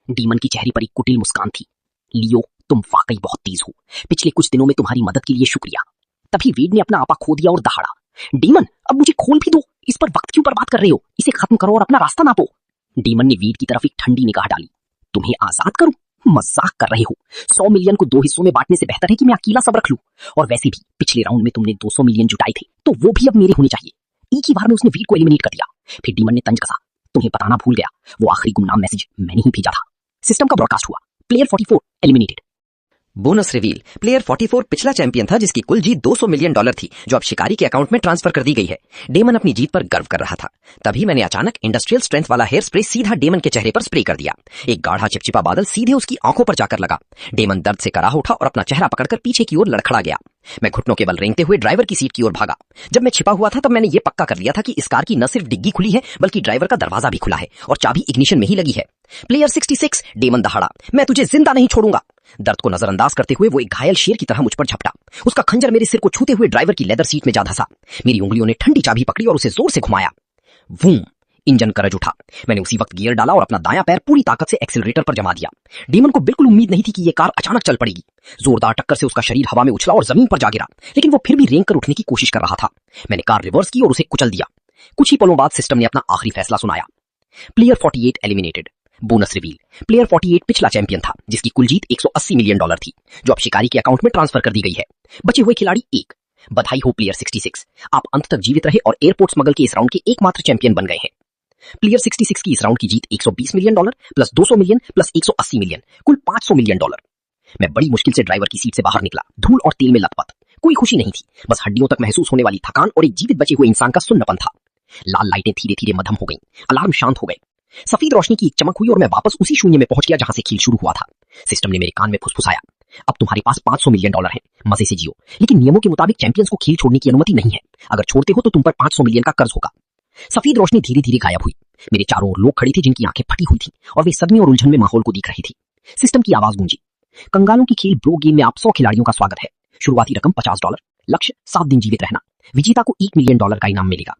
डीमन की चेहरे पर एक कुटिल मुस्कान थी। लियो, तुम वाकई बहुत तेज हो। पिछले कुछ दिनों में तुम्हारी मदद के लिए शुक्रिया। तभी वेड ने अपना आपा खो दिया और दहाड़ा। डीमन, अब मुझे खोल भी दो। इस पर वक्त क्यों बर्बाद कर रहे हो? इसे खत्म करो और अपना रास्ता नापो। डीमन ने वेड की तरफ एक ठंडी निगाह डाली। तुम्हें आजाद करूं? मजाक कर रहे हो। 100 मिलियन को 2 हिस्सों में बांटने से बेहतर है कि मैं अकेला सब रख लूं। और वैसे भी पिछले राउंड में तुमने 200 मिलियन जुटाए थे, तो वो भी अब मेरे होने चाहिए। एक ही बार में उसने वेड को एलिमिनेट कर दिया। फिर डीमन ने तंज कसा। तुम्हें बताना भूल गया, वो आखिरी गुमनाम मैसेज मैंने ही भेजा था। सिस्टम का ब्रॉडकास्ट हुआ। Player 44 eliminated. Bonus reveal, player 44 पिछला चैंपियन था जिसकी कुल जीत $200 मिलियन थी, जो अब शिकारी के अकाउंट में ट्रांसफर कर दी गई है। डेमन अपनी जीत पर गर्व कर रहा था। तभी मैंने अचानक इंडस्ट्रियल स्ट्रेंथ वाला हेयर स्प्रे सीधा डेमन के चेहरे पर स्प्रे कर दिया। एक गाढ़ा चिपचिपा बादल सीधे उसकी आंखों पर जाकर लगा। डेमन दर्द से कराह उठा और अपना चेहरा पकड़कर पीछे की ओर लड़खड़ा गया। मैं घुटनों के बल रेंगते हुए ड्राइवर की सीट की ओर भागा। जब मैं छिपा हुआ था तब मैंने ये पक्का कर लिया था कि इस कार की न सिर्फ डिग्गी खुली है बल्कि ड्राइवर का दरवाजा भी खुला है और चाबी इग्निशन में ही लगी है। प्लेयर 66 डेमन दहाड़ा। मैं तुझे जिंदा नहीं छोड़ूंगा। दर्द को नजरअंदाज करते हुए वो एक घायल शेर की तरह मुझ पर झपटा। उसका खंजर मेरे सिर को छूते हुए ड्राइवर की लेदर सीट में जा धंसा। मेरी उंगलियों ने ठंडी चाबी पकड़ी और उसे जोर से घुमाया। वूम, इंजन करज उठा। मैंने उसी वक्त गियर डाला और अपना दायां पैर पूरी ताकत से एक्सीलरेटर पर जमा दिया। डेमन को बिल्कुल उम्मीद नहीं थी कि यह कार अचानक चल पड़ेगी। जोरदार टक्कर से उसका शरीर हवा में उछला और जमीन पर जा गिरा, लेकिन वो फिर भी रेंग कर उठने की कोशिश कर रहा था। मैंने कार रिवर्स की और उसे कुचल दिया। कुछ ही पलों बाद सिस्टम ने अपना आखिरी फैसला सुनाया। Player 48 eliminated. Bonus reveal, player 48 पिछला चैंपियन था जिसकी कुल जीत $180 मिलियन थी, जो अब शिकारी के अकाउंट में ट्रांसफर कर दी गई है। बचे हुए खिलाड़ी एक। बधाई हो प्लेयर 66, आप अंत तक जीवित रहे और एयरपोर्ट स्मगल के इस राउंड के एकमात्र चैंपियन बन गए हैं। प्लेयर 66 की इस राउंड की जीत $120 million plus 200 million plus 180 million, कुल $500 मिलियन। मैं बड़ी मुश्किल से ड्राइवर की सीट से बाहर निकला, धूल और तेल में लथपथ। कोई खुशी नहीं थी, बस हड्डियों तक महसूस होने वाली थकान और एक जीवित बचे हुए इंसान का सुन्नपन था। लाल लाइटें धीरे धीरे मध्यम हो गईं, अलार्म शांत हो गए, सफेद रोशनी की एक चमक हुई और मैं वापस उसी शून्य में पहुंच गया जहां से खेल शुरू हुआ था। सिस्टम ने मेरे कान में फुसफुसाया, अब तुम्हारे पास $500 मिलियन हैं, मजे से जियो, लेकिन नियमों के मुताबिक चैंपियंस को खेल छोड़ने की अनुमति नहीं है। अगर छोड़ते हो तो तुम पर $500 मिलियन का कर्ज होगा। सफेद रोशनी धीरे धीरे गायब हुई। मेरे चारों ओर लोग खड़े थे जिनकी आंखें फटी हुई थी और वे सदमे और उलझन में माहौल को देख रही थी। सिस्टम की आवाज गूंजी, कंगालों की खेल ब्रो गेम में आप 100 खिलाड़ियों का स्वागत है। शुरुआती रकम $50, लक्ष्य 7 दिन जीवित रहना, विजेता को $1 मिलियन का इनाम मिलेगा।